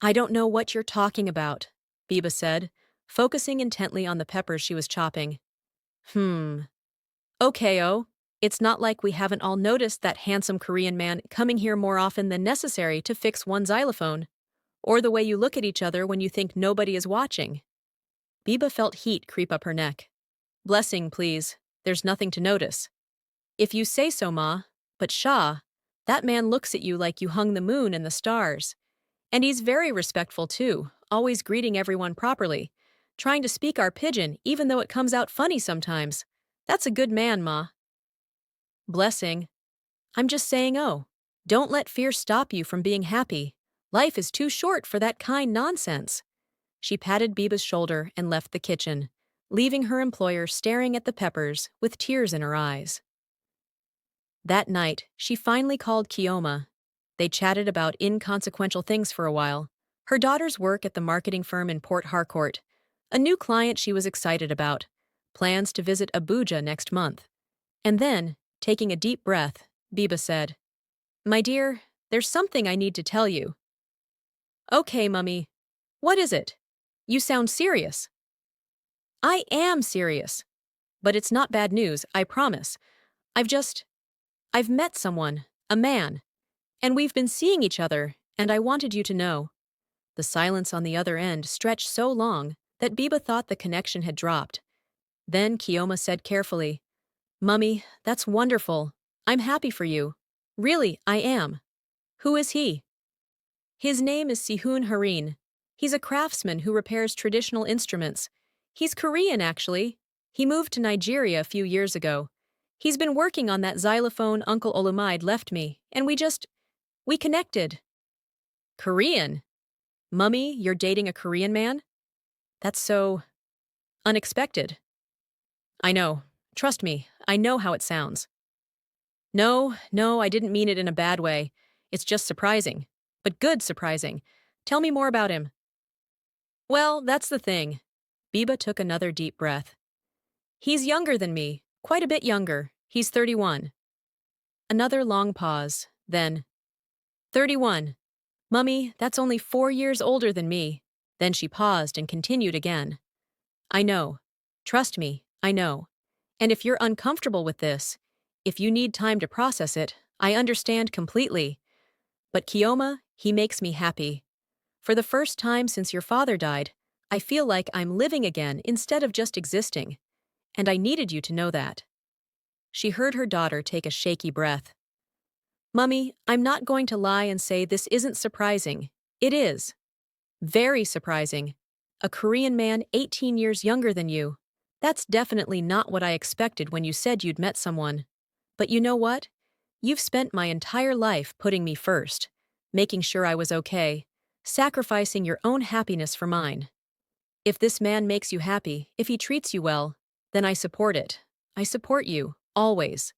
I don't know what you're talking about, Biba said, focusing intently on the peppers she was chopping. Okay, oh. It's not like we haven't all noticed that handsome Korean man coming here more often than necessary to fix one xylophone, or the way you look at each other when you think nobody is watching. Biba felt heat creep up her neck. Blessing, please. There's nothing to notice. If you say so, Ma. But Shah, that man looks at you like you hung the moon and the stars. And he's very respectful, too, always greeting everyone properly, trying to speak our pidgin even though it comes out funny sometimes. That's a good man, Ma. Blessing. I'm just saying, oh, don't let fear stop you from being happy. Life is too short for that kind nonsense. She patted Biba's shoulder and left the kitchen, leaving her employer staring at the peppers with tears in her eyes. That night, she finally called Kioma. They chatted about inconsequential things for a while. Her daughter's work at the marketing firm in Port Harcourt, a new client she was excited about, plans to visit Abuja next month. And then, taking a deep breath, Biba said, My dear, there's something I need to tell you. Okay, Mummy. What is it? You sound serious. I am serious. But it's not bad news, I promise. I've met someone, a man, and we've been seeing each other, and I wanted you to know. The silence on the other end stretched so long that Biba thought the connection had dropped. Then Kioma said carefully, Mummy, that's wonderful. I'm happy for you. Really, I am. Who is he? His name is Sihun Harin. He's a craftsman who repairs traditional instruments. He's Korean, actually. He moved to Nigeria a few years ago. He's been working on that xylophone Uncle Olumide left me, and we connected. Korean? Mummy, you're dating a Korean man? That's so unexpected. I know. Trust me, I know how it sounds. No, I didn't mean it in a bad way. It's just surprising. But good surprising. Tell me more about him. Well, that's the thing. Biba took another deep breath. He's younger than me, quite a bit younger. He's 31. Another long pause, then, 31. Mummy, that's only 4 years older than me. Then she paused and continued again. I know. Trust me, I know. And if you're uncomfortable with this, if you need time to process it, I understand completely. But Kioma, he makes me happy. For the first time since your father died, I feel like I'm living again instead of just existing. And I needed you to know that. She heard her daughter take a shaky breath. Mummy, I'm not going to lie and say this isn't surprising. It is. Very surprising. A Korean man 18 years younger than you. That's definitely not what I expected when you said you'd met someone. But you know what? You've spent my entire life putting me first, making sure I was okay, sacrificing your own happiness for mine. If this man makes you happy, if he treats you well, then I support it. I support you, always.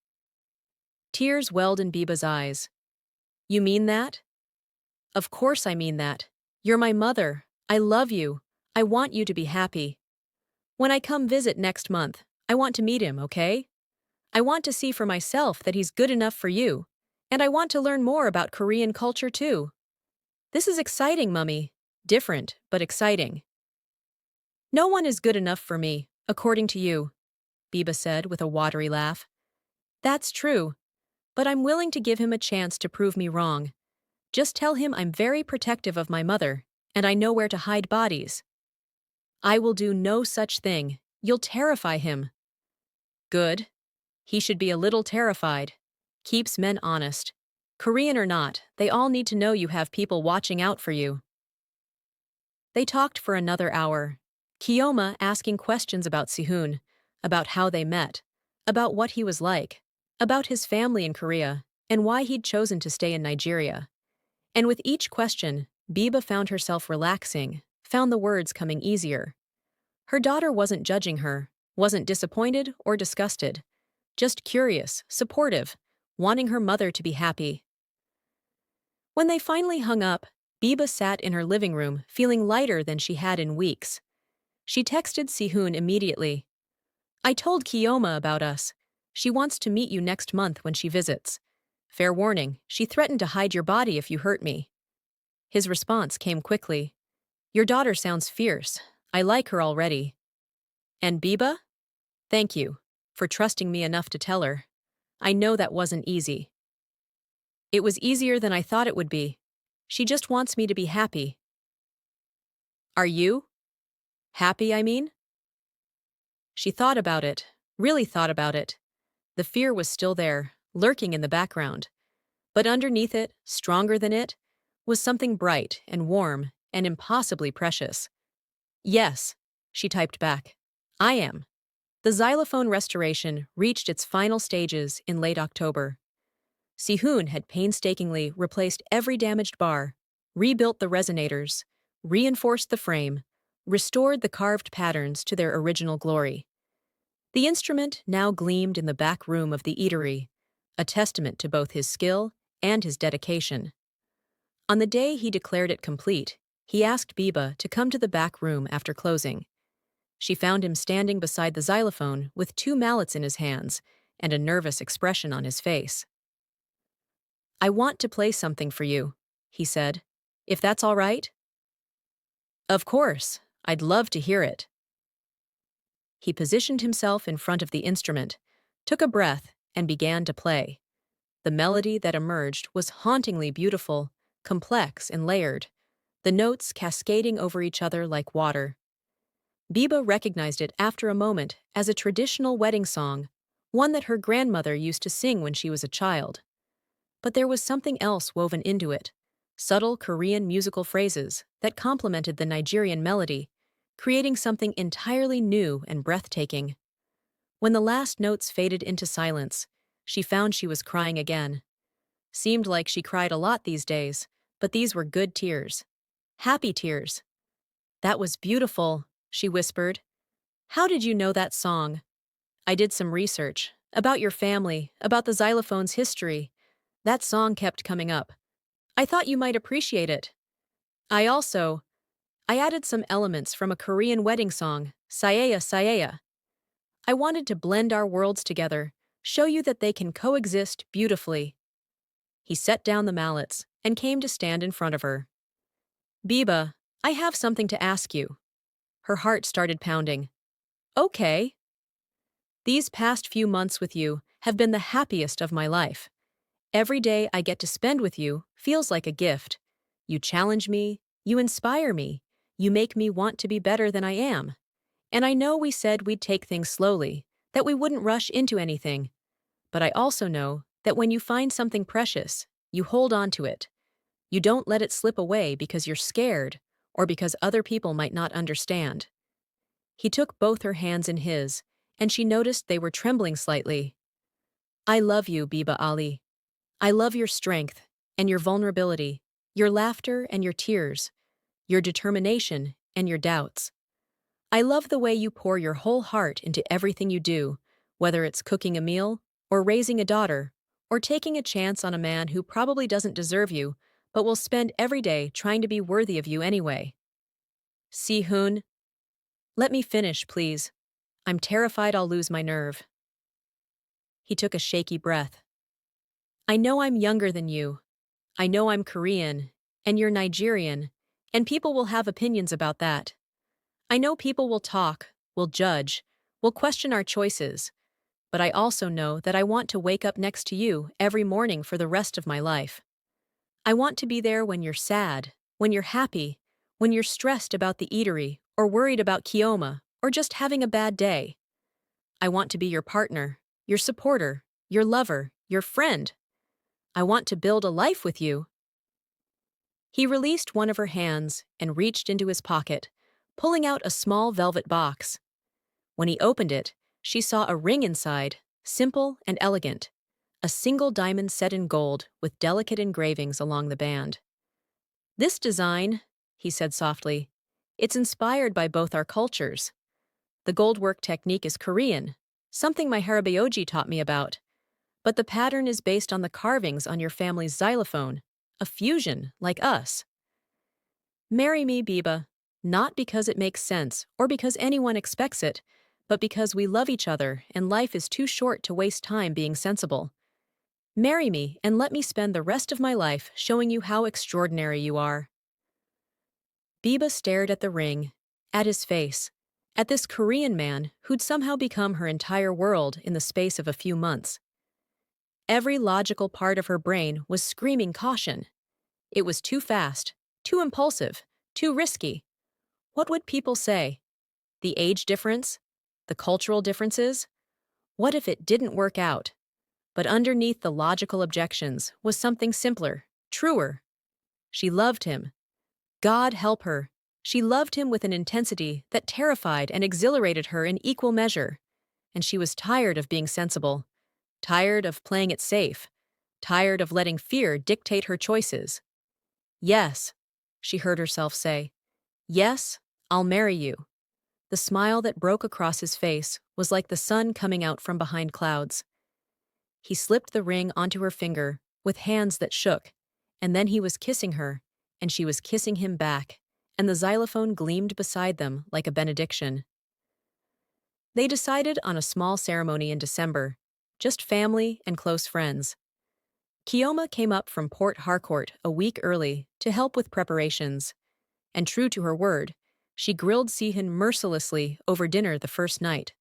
Tears welled in Biba's eyes. You mean that? Of course I mean that. You're my mother. I love you. I want you to be happy. When I come visit next month, I want to meet him, okay? I want to see for myself that he's good enough for you. And I want to learn more about Korean culture too. This is exciting, Mummy. Different, but exciting. No one is good enough for me, according to you, Biba said with a watery laugh. That's true. But I'm willing to give him a chance to prove me wrong. Just tell him I'm very protective of my mother, and I know where to hide bodies. I will do no such thing. You'll terrify him. Good. He should be a little terrified. Keeps men honest. Korean or not, they all need to know you have people watching out for you. They talked for another hour. Kioma asking questions about Sihun, about how they met, about what he was like, about his family in Korea, and why he'd chosen to stay in Nigeria. And with each question, Biba found herself relaxing, found the words coming easier. Her daughter wasn't judging her, wasn't disappointed or disgusted, just curious, supportive, wanting her mother to be happy. When they finally hung up, Biba sat in her living room feeling lighter than she had in weeks. She texted Sihun immediately. I told Kioma about us. She wants to meet you next month when she visits. Fair warning, she threatened to hide your body if you hurt me. His response came quickly. Your daughter sounds fierce. I like her already. And Biba? Thank you for trusting me enough to tell her. I know that wasn't easy. It was easier than I thought it would be. She just wants me to be happy. Are you? Happy, I mean? She thought about it, really thought about it. The fear was still there, lurking in the background. But underneath it, stronger than it, was something bright and warm and impossibly precious. Yes, she typed back. I am. The xylophone restoration reached its final stages in late October. Sihun had painstakingly replaced every damaged bar, rebuilt the resonators, reinforced the frame, restored the carved patterns to their original glory. The instrument now gleamed in the back room of the eatery, a testament to both his skill and his dedication. On the day he declared it complete, he asked Biba to come to the back room after closing. She found him standing beside the xylophone with 2 mallets in his hands and a nervous expression on his face. I want to play something for you, he said, if that's all right? Of course, I'd love to hear it. He positioned himself in front of the instrument, took a breath, and began to play. The melody that emerged was hauntingly beautiful, complex and layered, the notes cascading over each other like water. Biba recognized it after a moment as a traditional wedding song, one that her grandmother used to sing when she was a child. But there was something else woven into it, subtle Korean musical phrases that complemented the Nigerian melody, creating something entirely new and breathtaking. When the last notes faded into silence, she found she was crying again. Seemed like she cried a lot these days, but these were good tears. Happy tears. That was beautiful, she whispered. How did you know that song? I did some research. About your family, about the xylophone's history. That song kept coming up. I thought you might appreciate it. I also, I added some elements from a Korean wedding song, Saeya Saeya. I wanted to blend our worlds together, show you that they can coexist beautifully. He set down the mallets and came to stand in front of her. Biba, I have something to ask you. Her heart started pounding. Okay. These past few months with you have been the happiest of my life. Every day I get to spend with you feels like a gift. You challenge me, you inspire me, you make me want to be better than I am. And I know we said we'd take things slowly, that we wouldn't rush into anything. But I also know that when you find something precious, you hold on to it. You don't let it slip away because you're scared or because other people might not understand. He took both her hands in his, and she noticed they were trembling slightly. I love you, Biba Ali. I love your strength and your vulnerability, your laughter and your tears, your determination and your doubts. I love the way you pour your whole heart into everything you do, whether it's cooking a meal, or raising a daughter, or taking a chance on a man who probably doesn't deserve you, but will spend every day trying to be worthy of you anyway. Sihun, let me finish, please. I'm terrified I'll lose my nerve. He took a shaky breath. I know I'm younger than you. I know I'm Korean, and you're Nigerian, and people will have opinions about that. I know people will talk, will judge, will question our choices, but I also know that I want to wake up next to you every morning for the rest of my life. I want to be there when you're sad, when you're happy, when you're stressed about the eatery, or worried about Kioma, or just having a bad day. I want to be your partner, your supporter, your lover, your friend. I want to build a life with you. He released one of her hands and reached into his pocket, pulling out a small velvet box. When he opened it, she saw a ring inside, simple and elegant, a single diamond set in gold with delicate engravings along the band. This design, he said softly, it's inspired by both our cultures. The goldwork technique is Korean, something my harabaoji taught me about, but the pattern is based on the carvings on your family's xylophone, a fusion like us. Marry me, Biba, not because it makes sense or because anyone expects it, but because we love each other and life is too short to waste time being sensible. Marry me and let me spend the rest of my life showing you how extraordinary you are. Biba stared at the ring, at his face, at this Korean man who'd somehow become her entire world in the space of a few months. Every logical part of her brain was screaming caution. It was too fast, too impulsive, too risky. What would people say? The age difference? The cultural differences? What if it didn't work out? But underneath the logical objections was something simpler, truer. She loved him. God help her. She loved him with an intensity that terrified and exhilarated her in equal measure. And she was tired of being sensible, tired of playing it safe, tired of letting fear dictate her choices. Yes, she heard herself say. Yes, I'll marry you. The smile that broke across his face was like the sun coming out from behind clouds. He slipped the ring onto her finger with hands that shook, and then he was kissing her, and she was kissing him back, and the xylophone gleamed beside them like a benediction. They decided on a small ceremony in December, just family and close friends. Kioma came up from Port Harcourt a week early to help with preparations, and true to her word, she grilled Sihun mercilessly over dinner the first night.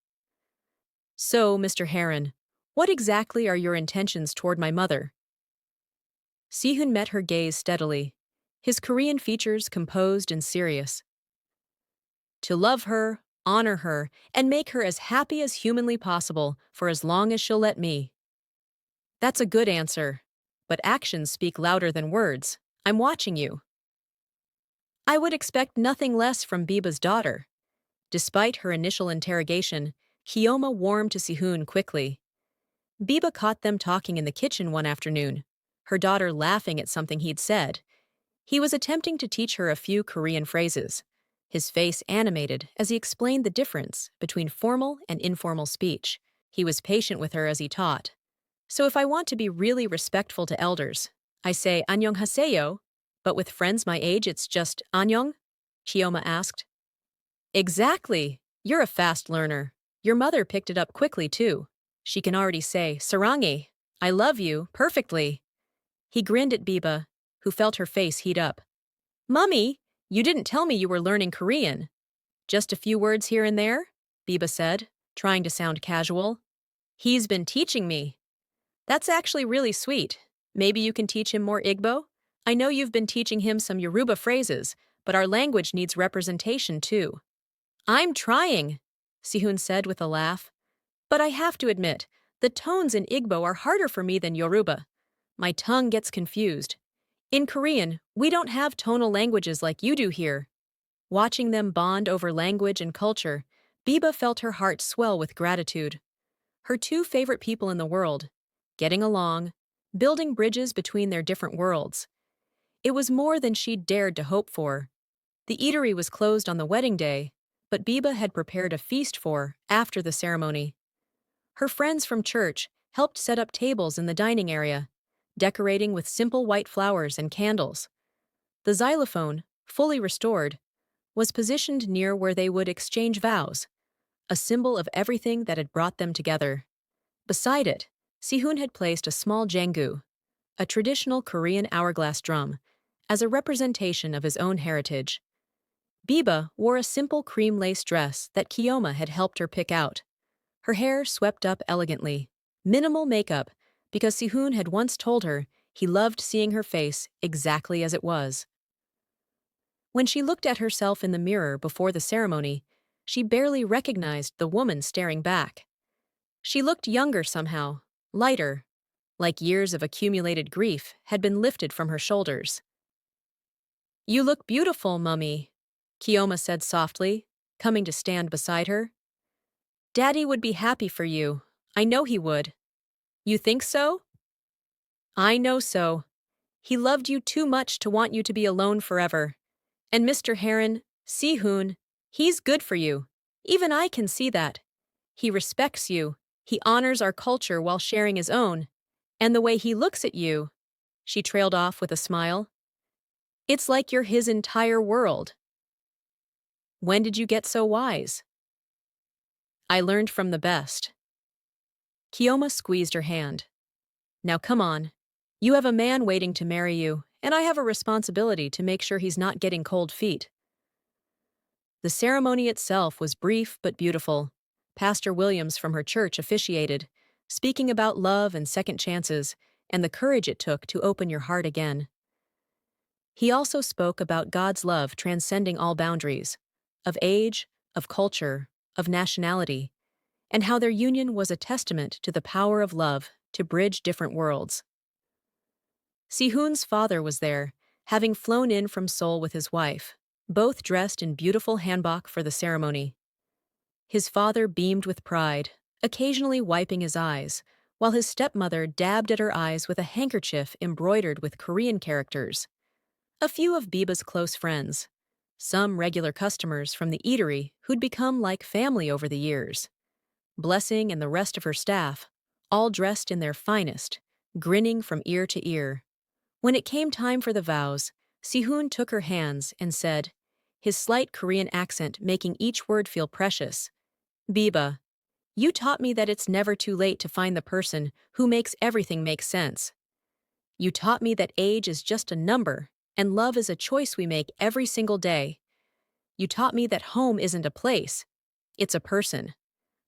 So, Mr. Harin, what exactly are your intentions toward my mother? Sihun met her gaze steadily, his Korean features composed and serious. To love her, honor her, and make her as happy as humanly possible for as long as she'll let me. That's a good answer. but actions speak louder than words. I'm watching you. I would expect nothing less from Biba's daughter. Despite her initial interrogation, Kioma warmed to Sihun quickly. Biba caught them talking in the kitchen one afternoon, her daughter laughing at something he'd said. He was attempting to teach her a few Korean phrases, his face animated as he explained the difference between formal and informal speech. He was patient with her as he taught. So if I want to be really respectful to elders, I say "안녕하세요," but with friends my age it's just "안녕?" Kioma asked. Exactly. You're a fast learner. Your mother picked it up quickly too. She can already say "사랑해," I love you, perfectly. He grinned at Biba, who felt her face heat up. Mummy, you didn't tell me you were learning Korean. Just a few words here and there? Biba said, trying to sound casual. He's been teaching me. That's actually really sweet. Maybe you can teach him more Igbo? I know you've been teaching him some Yoruba phrases, but our language needs representation too. I'm trying, Sihun said with a laugh. But I have to admit, the tones in Igbo are harder for me than Yoruba. My tongue gets confused. In Korean, we don't have tonal languages like you do here. Watching them bond over language and culture, Biba felt her heart swell with gratitude. Her two favorite people in the world, getting along, building bridges between their different worlds. It was more than she'd dared to hope for. The eatery was closed on the wedding day, but Biba had prepared a feast for after the ceremony. Her friends from church helped set up tables in the dining area, decorating with simple white flowers and candles. The xylophone, fully restored, was positioned near where they would exchange vows, a symbol of everything that had brought them together. Beside it, Sihun had placed a small jangu, a traditional Korean hourglass drum, as a representation of his own heritage. Biba wore a simple cream lace dress that Kioma had helped her pick out. Her hair swept up elegantly, minimal makeup, because Sihun had once told her he loved seeing her face exactly as it was. When she looked at herself in the mirror before the ceremony, she barely recognized the woman staring back. She looked younger somehow, lighter, like years of accumulated grief had been lifted from her shoulders. You look beautiful, Mummy, Kioma said softly, coming to stand beside her. Daddy would be happy for you. I know he would. You think so? I know so. He loved you too much to want you to be alone forever. And Mr. Harin, Sihun, he's good for you. Even I can see that. He respects you. He honors our culture while sharing his own. And the way he looks at you, she trailed off with a smile. It's like you're his entire world. When did you get so wise? I learned from the best. Kioma squeezed her hand. Now come on. You have a man waiting to marry you, and I have a responsibility to make sure he's not getting cold feet. The ceremony itself was brief but beautiful. Pastor Williams from her church officiated, speaking about love and second chances and the courage it took to open your heart again. He also spoke about God's love transcending all boundaries, of age, of culture, of nationality, and how their union was a testament to the power of love to bridge different worlds. Sihun's father was there, having flown in from Seoul with his wife, both dressed in beautiful hanbok for the ceremony. His father beamed with pride, occasionally wiping his eyes, while his stepmother dabbed at her eyes with a handkerchief embroidered with Korean characters. A few of Biba's close friends, some regular customers from the eatery who'd become like family over the years. Blessing and the rest of her staff, all dressed in their finest, grinning from ear to ear. When it came time for the vows, Sihun took her hands and said, his slight Korean accent making each word feel precious, Biba, you taught me that it's never too late to find the person who makes everything make sense. You taught me that age is just a number and love is a choice we make every single day. You taught me that home isn't a place, it's a person.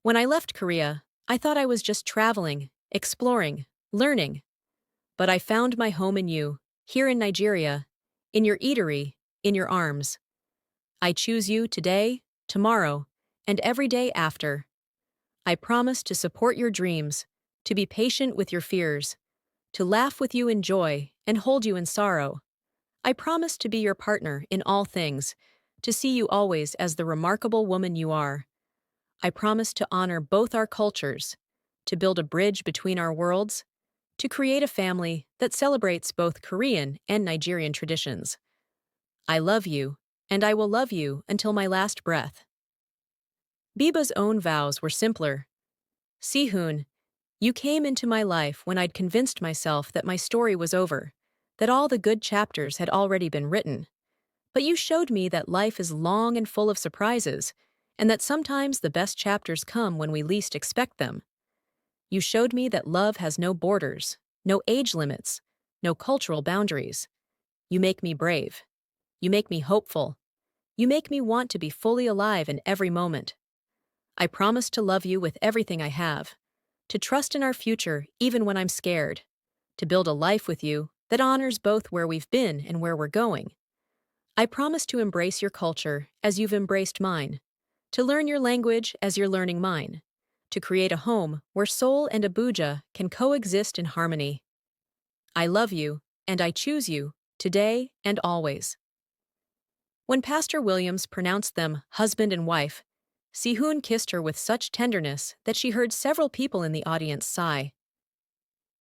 When I left Korea, I thought I was just traveling, exploring, learning. But I found my home in you, here in Nigeria, in your eatery, in your arms. I choose you today, tomorrow, and every day after. I promise to support your dreams, to be patient with your fears, to laugh with you in joy and hold you in sorrow. I promise to be your partner in all things, to see you always as the remarkable woman you are. I promise to honor both our cultures, to build a bridge between our worlds, to create a family that celebrates both Korean and Nigerian traditions. I love you, and I will love you until my last breath. Biba's own vows were simpler. Sihun, you came into my life when I'd convinced myself that my story was over, that all the good chapters had already been written. But you showed me that life is long and full of surprises, and that sometimes the best chapters come when we least expect them. You showed me that love has no borders, no age limits, no cultural boundaries. You make me brave. You make me hopeful. You make me want to be fully alive in every moment. I promise to love you with everything I have, to trust in our future even when I'm scared, to build a life with you that honors both where we've been and where we're going. I promise to embrace your culture as you've embraced mine, to learn your language as you're learning mine, to create a home where Seoul and Abuja can coexist in harmony. I love you, and I choose you, today and always. When Pastor Williams pronounced them husband and wife, Sihun kissed her with such tenderness that she heard several people in the audience sigh.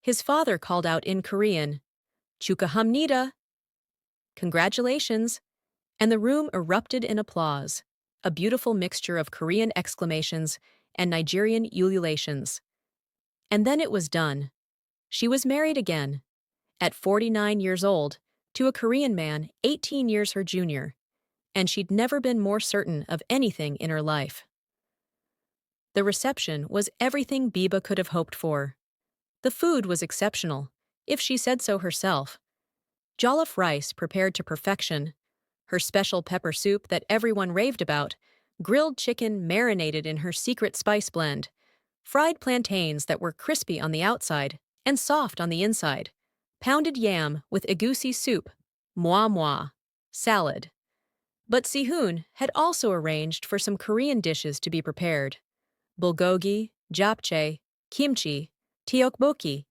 His father called out in Korean, "Chukkahamnida!" Congratulations! And the room erupted in applause, a beautiful mixture of Korean exclamations and Nigerian ululations. And then it was done. She was married again, at 49 years old, to a Korean man 18 years her junior, and she'd never been more certain of anything in her life. The reception was everything Biba could have hoped for. The food was exceptional, if she said so herself. Jollof rice prepared to perfection, her special pepper soup that everyone raved about, grilled chicken marinated in her secret spice blend, fried plantains that were crispy on the outside and soft on the inside, pounded yam with egusi soup, moi moi, salad. But Sihun had also arranged for some Korean dishes to be prepared: bulgogi, japchae, kimchi, tteokbokki,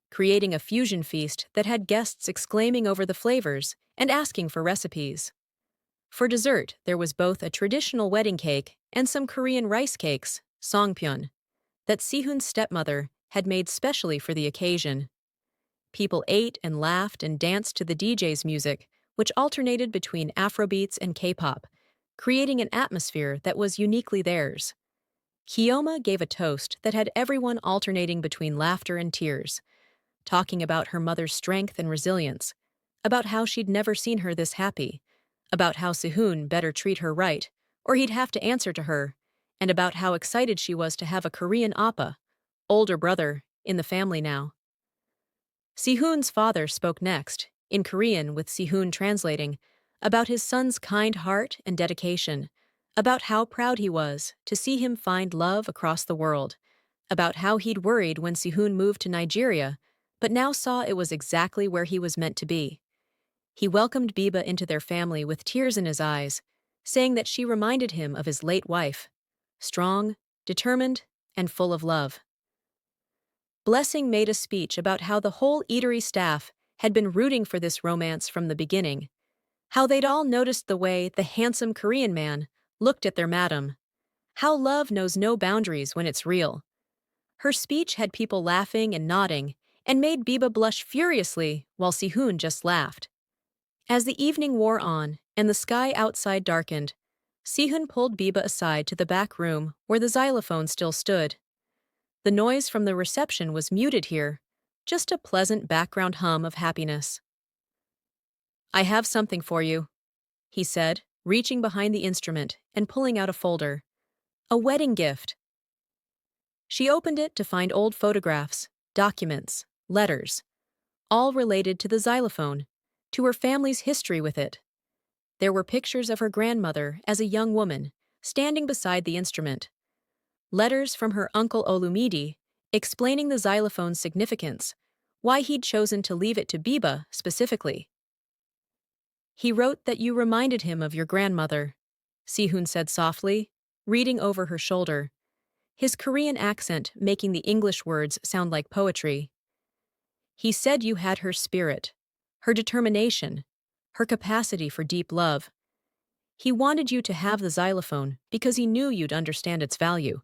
creating a fusion feast that had guests exclaiming over the flavors and asking for recipes. For dessert, there was both a traditional wedding cake and some Korean rice cakes, songpyeon, that Sihun's stepmother had made specially for the occasion. People ate and laughed and danced to the DJ's music, which alternated between Afrobeats and K-pop, creating an atmosphere that was uniquely theirs. Kiyoma gave a toast that had everyone alternating between laughter and tears, talking about her mother's strength and resilience, about how she'd never seen her this happy, about how Sihun better treat her right, or he'd have to answer to her, and about how excited she was to have a Korean appa, older brother, in the family now. Sihun's father spoke next, in Korean with Sihun translating, about his son's kind heart and dedication, about how proud he was to see him find love across the world, about how he'd worried when Sihun moved to Nigeria, but now saw it was exactly where he was meant to be. He welcomed Biba into their family with tears in his eyes, saying that she reminded him of his late wife, strong, determined, and full of love. Blessing made a speech about how the whole eatery staff had been rooting for this romance from the beginning, how they'd all noticed the way the handsome Korean man looked at their madam, how love knows no boundaries when it's real. Her speech had people laughing and nodding, and made Biba blush furiously while Sihun just laughed. As the evening wore on and the sky outside darkened, Sihun pulled Biba aside to the back room where the xylophone still stood. The noise from the reception was muted here, just a pleasant background hum of happiness. "I have something for you," he said, reaching behind the instrument and pulling out a folder. "A wedding gift." She opened it to find old photographs, documents, letters, all related to the xylophone, to her family's history with it. There were pictures of her grandmother as a young woman, standing beside the instrument. Letters from her uncle Olumide, explaining the xylophone's significance, why he'd chosen to leave it to Biba specifically. "He wrote that you reminded him of your grandmother," Sihun said softly, reading over her shoulder, his Korean accent making the English words sound like poetry. He said you had her spirit, her determination, her capacity for deep love. He wanted you to have the xylophone because he knew you'd understand its value,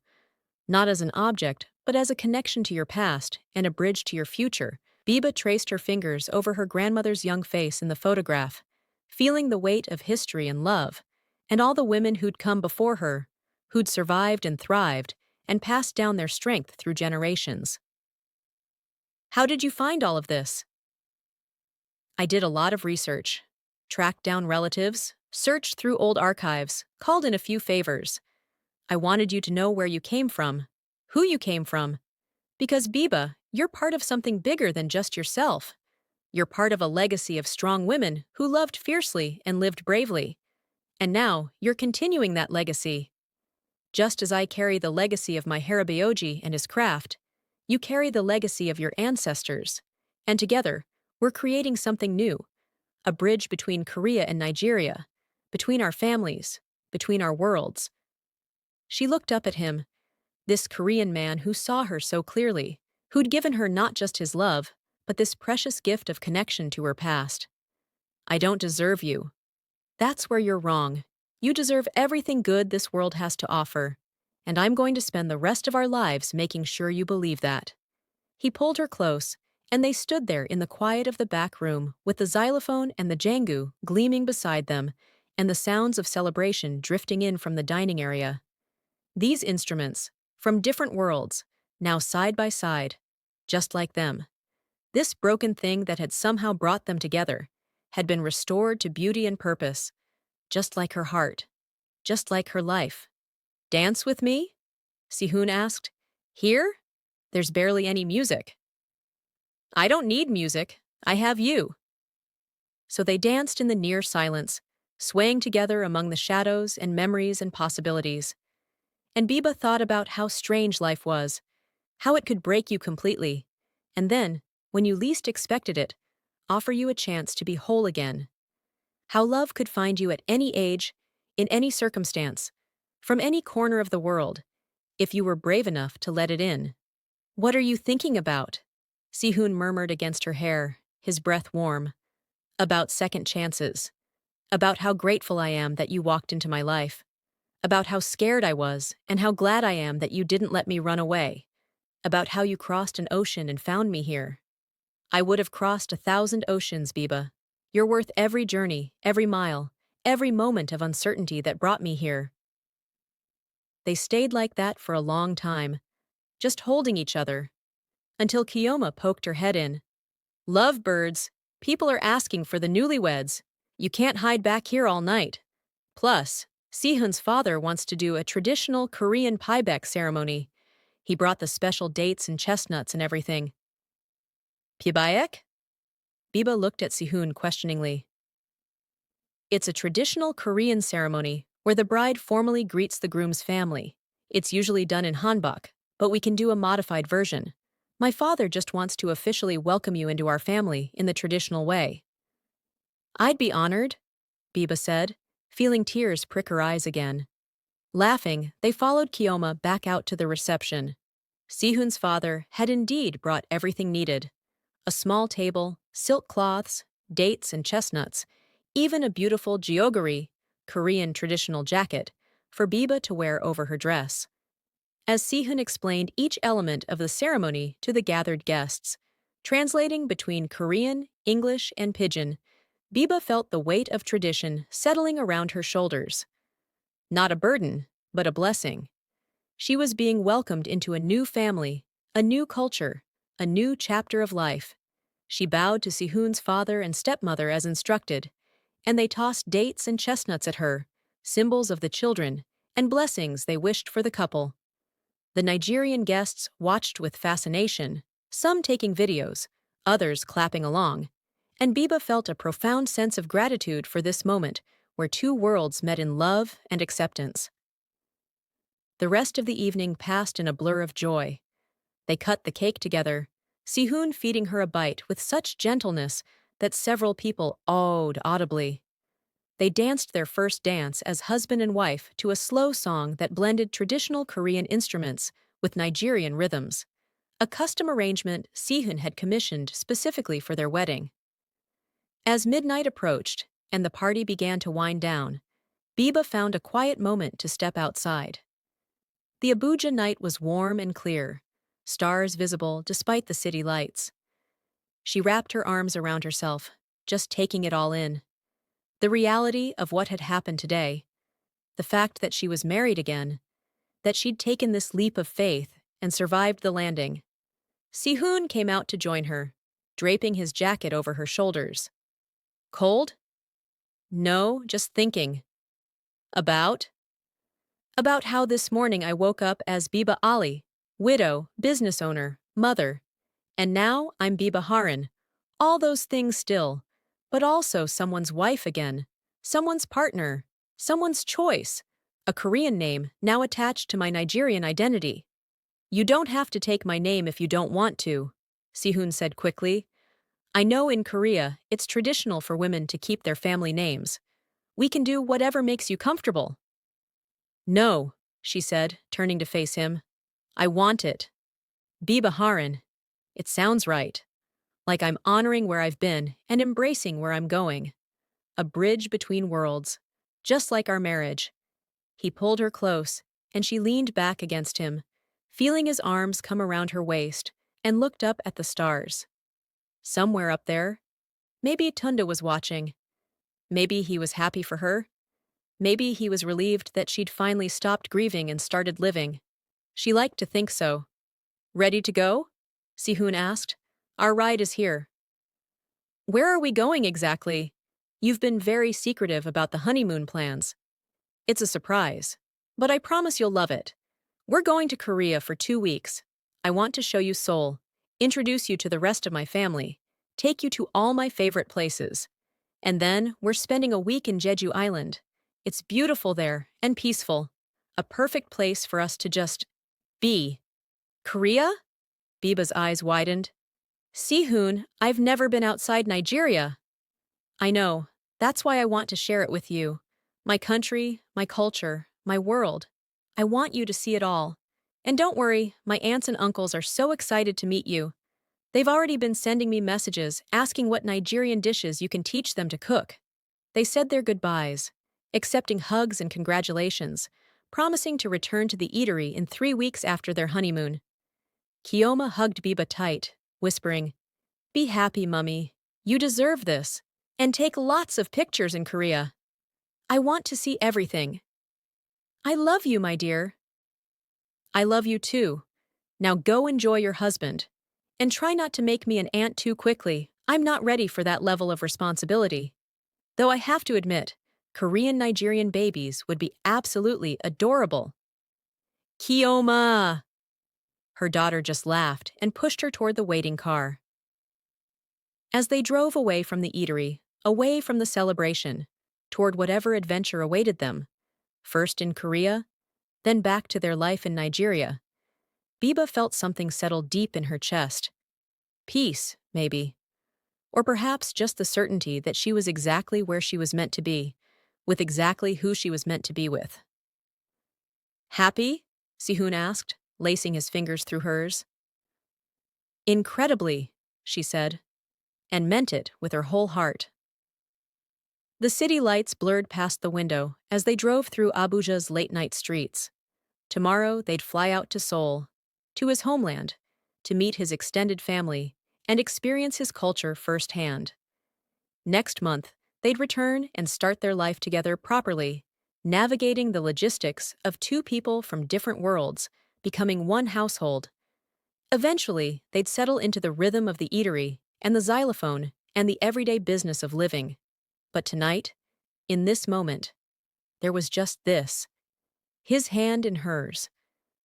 not as an object, but as a connection to your past and a bridge to your future. Biba traced her fingers over her grandmother's young face in the photograph, feeling the weight of history and love, and all the women who'd come before her, who'd survived and thrived, and passed down their strength through generations. How did you find all of this? I did a lot of research, tracked down relatives, searched through old archives, called in a few favors. I wanted you to know where you came from, who you came from. Because Biba, you're part of something bigger than just yourself. You're part of a legacy of strong women who loved fiercely and lived bravely. And now, you're continuing that legacy. Just as I carry the legacy of my Harabaoji and his craft, you carry the legacy of your ancestors. And together, we're creating something new, a bridge between Korea and Nigeria, between our families, between our worlds. She looked up at him, this Korean man who saw her so clearly, who'd given her not just his love, but this precious gift of connection to her past. I don't deserve you. That's where you're wrong. You deserve everything good this world has to offer, and I'm going to spend the rest of our lives making sure you believe that. He pulled her close, and they stood there in the quiet of the back room with the xylophone and the jangu gleaming beside them and the sounds of celebration drifting in from the dining area. These instruments, from different worlds, now side by side, just like them. This broken thing that had somehow brought them together had been restored to beauty and purpose, just like her heart, just like her life. Dance with me? Sihun asked. Here? There's barely any music. I don't need music. I have you. So they danced in the near silence, swaying together among the shadows and memories and possibilities. And Biba thought about how strange life was, how it could break you completely, and then, when you least expected it, offer you a chance to be whole again. How love could find you at any age, in any circumstance, from any corner of the world, if you were brave enough to let it in. What are you thinking about? Sihun murmured against her hair, his breath warm. About second chances. About how grateful I am that you walked into my life. About how scared I was, and how glad I am that you didn't let me run away. About how you crossed an ocean and found me here. I would have crossed 1,000 oceans, Biba. You're worth every journey, every mile, every moment of uncertainty that brought me here. They stayed like that for a long time, just holding each other, until Kiyoma poked her head in. Lovebirds, people are asking for the newlyweds. You can't hide back here all night. Plus, Sihun's father wants to do a traditional Korean pieback ceremony. He brought the special dates and chestnuts and everything. Piebaek? Biba looked at Sihun questioningly. It's a traditional Korean ceremony where the bride formally greets the groom's family. It's usually done in hanbok, but we can do a modified version. My father just wants to officially welcome you into our family in the traditional way. I'd be honored, Biba said, feeling tears prick her eyes again. Laughing, they followed Kiyoma back out to the reception. Sihun's father had indeed brought everything needed. A small table, silk cloths, dates and chestnuts, even a beautiful jeogori, Korean traditional jacket, for Biba to wear over her dress. As Sihun explained each element of the ceremony to the gathered guests, translating between Korean, English, and Pidgin, Biba felt the weight of tradition settling around her shoulders. Not a burden, but a blessing. She was being welcomed into a new family, a new culture, a new chapter of life. She bowed to Sihun's father and stepmother as instructed, and they tossed dates and chestnuts at her, symbols of the children, and blessings they wished for the couple. The Nigerian guests watched with fascination, some taking videos, others clapping along, and Biba felt a profound sense of gratitude for this moment where two worlds met in love and acceptance. The rest of the evening passed in a blur of joy. They cut the cake together, Sihun feeding her a bite with such gentleness that several people awed audibly. They danced their first dance as husband and wife to a slow song that blended traditional Korean instruments with Nigerian rhythms, a custom arrangement Sihun had commissioned specifically for their wedding. As midnight approached and the party began to wind down, Biba found a quiet moment to step outside. The Abuja night was warm and clear, stars visible despite the city lights. She wrapped her arms around herself, just taking it all in. The reality of what had happened today, the fact that she was married again, that she'd taken this leap of faith and survived the landing. Sihun came out to join her, draping his jacket over her shoulders. Cold? No, just thinking. About? About how this morning I woke up as Biba Ali, widow, business owner, mother. And now I'm Biba Harin. All those things still, but also someone's wife again, someone's partner, someone's choice, a Korean name now attached to my Nigerian identity. You don't have to take my name if you don't want to, Sihun said quickly. I know in Korea it's traditional for women to keep their family names. We can do whatever makes you comfortable. No, she said, turning to face him. I want it. Biba Harin. It sounds right. Like I'm honoring where I've been and embracing where I'm going. A bridge between worlds, just like our marriage. He pulled her close, and she leaned back against him, feeling his arms come around her waist, and looked up at the stars. Somewhere up there, maybe Tunda was watching. Maybe he was happy for her. Maybe he was relieved that she'd finally stopped grieving and started living. She liked to think so. Ready to go? Sihun asked. Our ride is here. Where are we going exactly? You've been very secretive about the honeymoon plans. It's a surprise, but I promise you'll love it. We're going to Korea for 2 weeks. I want to show you Seoul, introduce you to the rest of my family, take you to all my favorite places. And then we're spending a week in Jeju Island. It's beautiful there and peaceful. A perfect place for us to just be. Korea? Biba's eyes widened. Sihun, I've never been outside Nigeria. I know. That's why I want to share it with you. My country, my culture, my world. I want you to see it all. And don't worry, my aunts and uncles are so excited to meet you. They've already been sending me messages asking what Nigerian dishes you can teach them to cook. They said their goodbyes, accepting hugs and congratulations, promising to return to the eatery in 3 weeks after their honeymoon. Kioma hugged Biba tight, whispering, Be happy, Mummy. You deserve this. And take lots of pictures in Korea. I want to see everything. I love you, my dear. I love you too. Now go enjoy your husband. And try not to make me an aunt too quickly. I'm not ready for that level of responsibility. Though I have to admit, Korean Nigerian babies would be absolutely adorable. Kioma! Her daughter just laughed and pushed her toward the waiting car. As they drove away from the eatery, away from the celebration, toward whatever adventure awaited them, first in Korea, then back to their life in Nigeria, Biba felt something settle deep in her chest. Peace, maybe. Or perhaps just the certainty that she was exactly where she was meant to be, with exactly who she was meant to be with. Happy? Sihun asked, lacing his fingers through hers. Incredibly, she said, and meant it with her whole heart. The city lights blurred past the window as they drove through Abuja's late-night streets. Tomorrow they'd fly out to Seoul, to his homeland, to meet his extended family and experience his culture firsthand. Next month, they'd return and start their life together properly, navigating the logistics of 2 people from different worlds, becoming one household. Eventually, they'd settle into the rhythm of the eatery and the xylophone and the everyday business of living. But tonight, in this moment, there was just this. His hand in hers,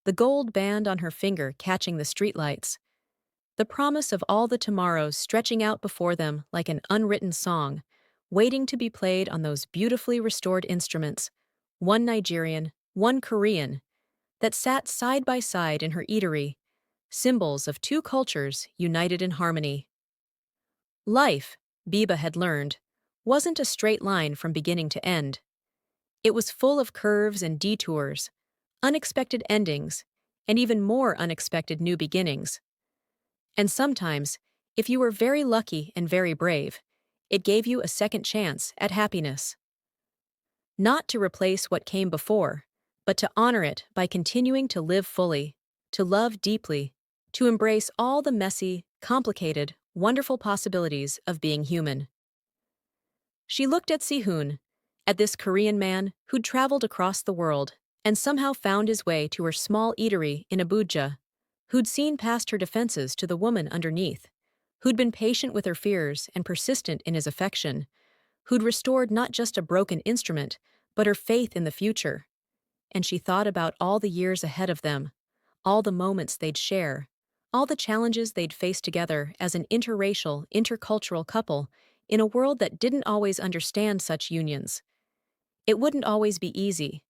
the gold band on her finger catching the streetlights, the promise of all the tomorrows stretching out before them like an unwritten song, waiting to be played on those beautifully restored instruments, one Nigerian, one Korean, that sat side by side in her eatery, symbols of 2 cultures united in harmony. Life, Biba had learned, wasn't a straight line from beginning to end. It was full of curves and detours, unexpected endings, and even more unexpected new beginnings. And sometimes, if you were very lucky and very brave, it gave you a second chance at happiness. Not to replace what came before, but to honor it by continuing to live fully, to love deeply, to embrace all the messy, complicated, wonderful possibilities of being human. She looked at Sihun, at this Korean man who'd traveled across the world and somehow found his way to her small eatery in Abuja, who'd seen past her defenses to the woman underneath, who'd been patient with her fears and persistent in his affection, who'd restored not just a broken instrument, but her faith in the future. And she thought about all the years ahead of them, all the moments they'd share, all the challenges they'd face together as an interracial, intercultural couple in a world that didn't always understand such unions. It wouldn't always be easy.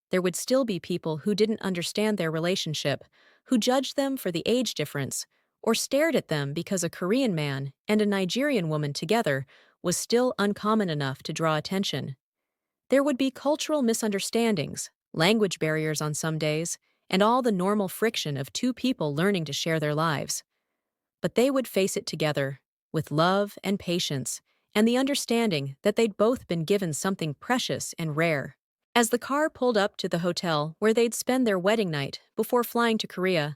There would still be people who didn't understand their relationship, who judged them for the age difference, or stared at them because a Korean man and a Nigerian woman together was still uncommon enough to draw attention. There would be cultural misunderstandings, language barriers on some days, and all the normal friction of two people learning to share their lives. But they would face it together, with love and patience, and the understanding that they'd both been given something precious and rare. As the car pulled up to the hotel where they'd spend their wedding night before flying to Korea,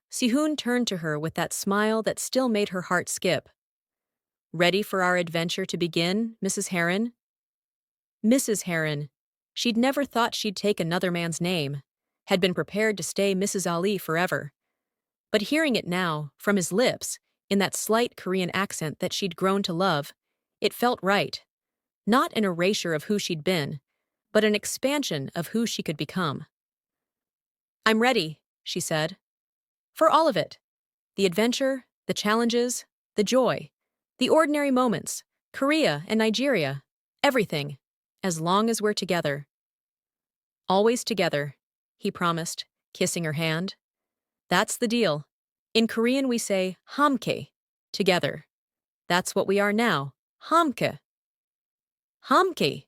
Sihun turned to her with that smile that still made her heart skip. "Ready for our adventure to begin, Mrs. Harin?" Mrs. Harin. She'd never thought she'd take another man's name, had been prepared to stay Mrs. Ali forever. But hearing it now, from his lips, in that slight Korean accent that she'd grown to love, it felt right. Not an erasure of who she'd been, but an expansion of who she could become. "I'm ready," she said. "For all of it. The adventure, the challenges, the joy, the ordinary moments, Korea and Nigeria, everything, as long as we're together." "Always together," he promised, kissing her hand. "That's the deal. In Korean we say hamke, together. That's what we are now, hamke." "Hamke,"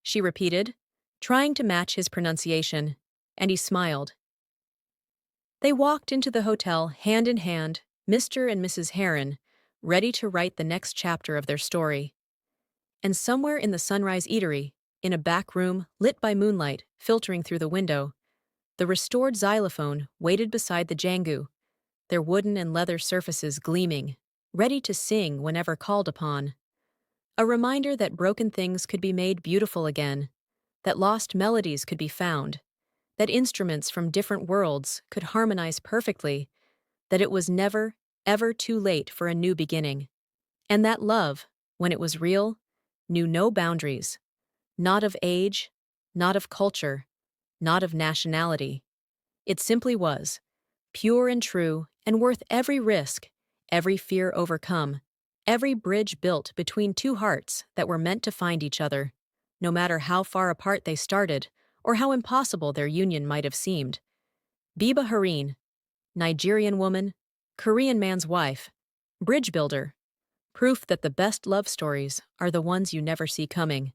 she repeated, trying to match his pronunciation, and he smiled. They walked into the hotel hand in hand, Mr. and Mrs. Harin, ready to write the next chapter of their story. And somewhere in the Sunrise Eatery, in a back room lit by moonlight filtering through the window, the restored xylophone waited beside the jangu, their wooden and leather surfaces gleaming, ready to sing whenever called upon. A reminder that broken things could be made beautiful again, that lost melodies could be found, that instruments from different worlds could harmonize perfectly, that it was never, ever too late for a new beginning. And that love, when it was real, knew no boundaries, not of age, not of culture, not of nationality. It simply was, pure and true and worth every risk, every fear overcome, every bridge built between two hearts that were meant to find each other, no matter how far apart they started or how impossible their union might have seemed. Biba Harin, Nigerian woman, Korean man's wife, bridge builder, proof that the best love stories are the ones you never see coming.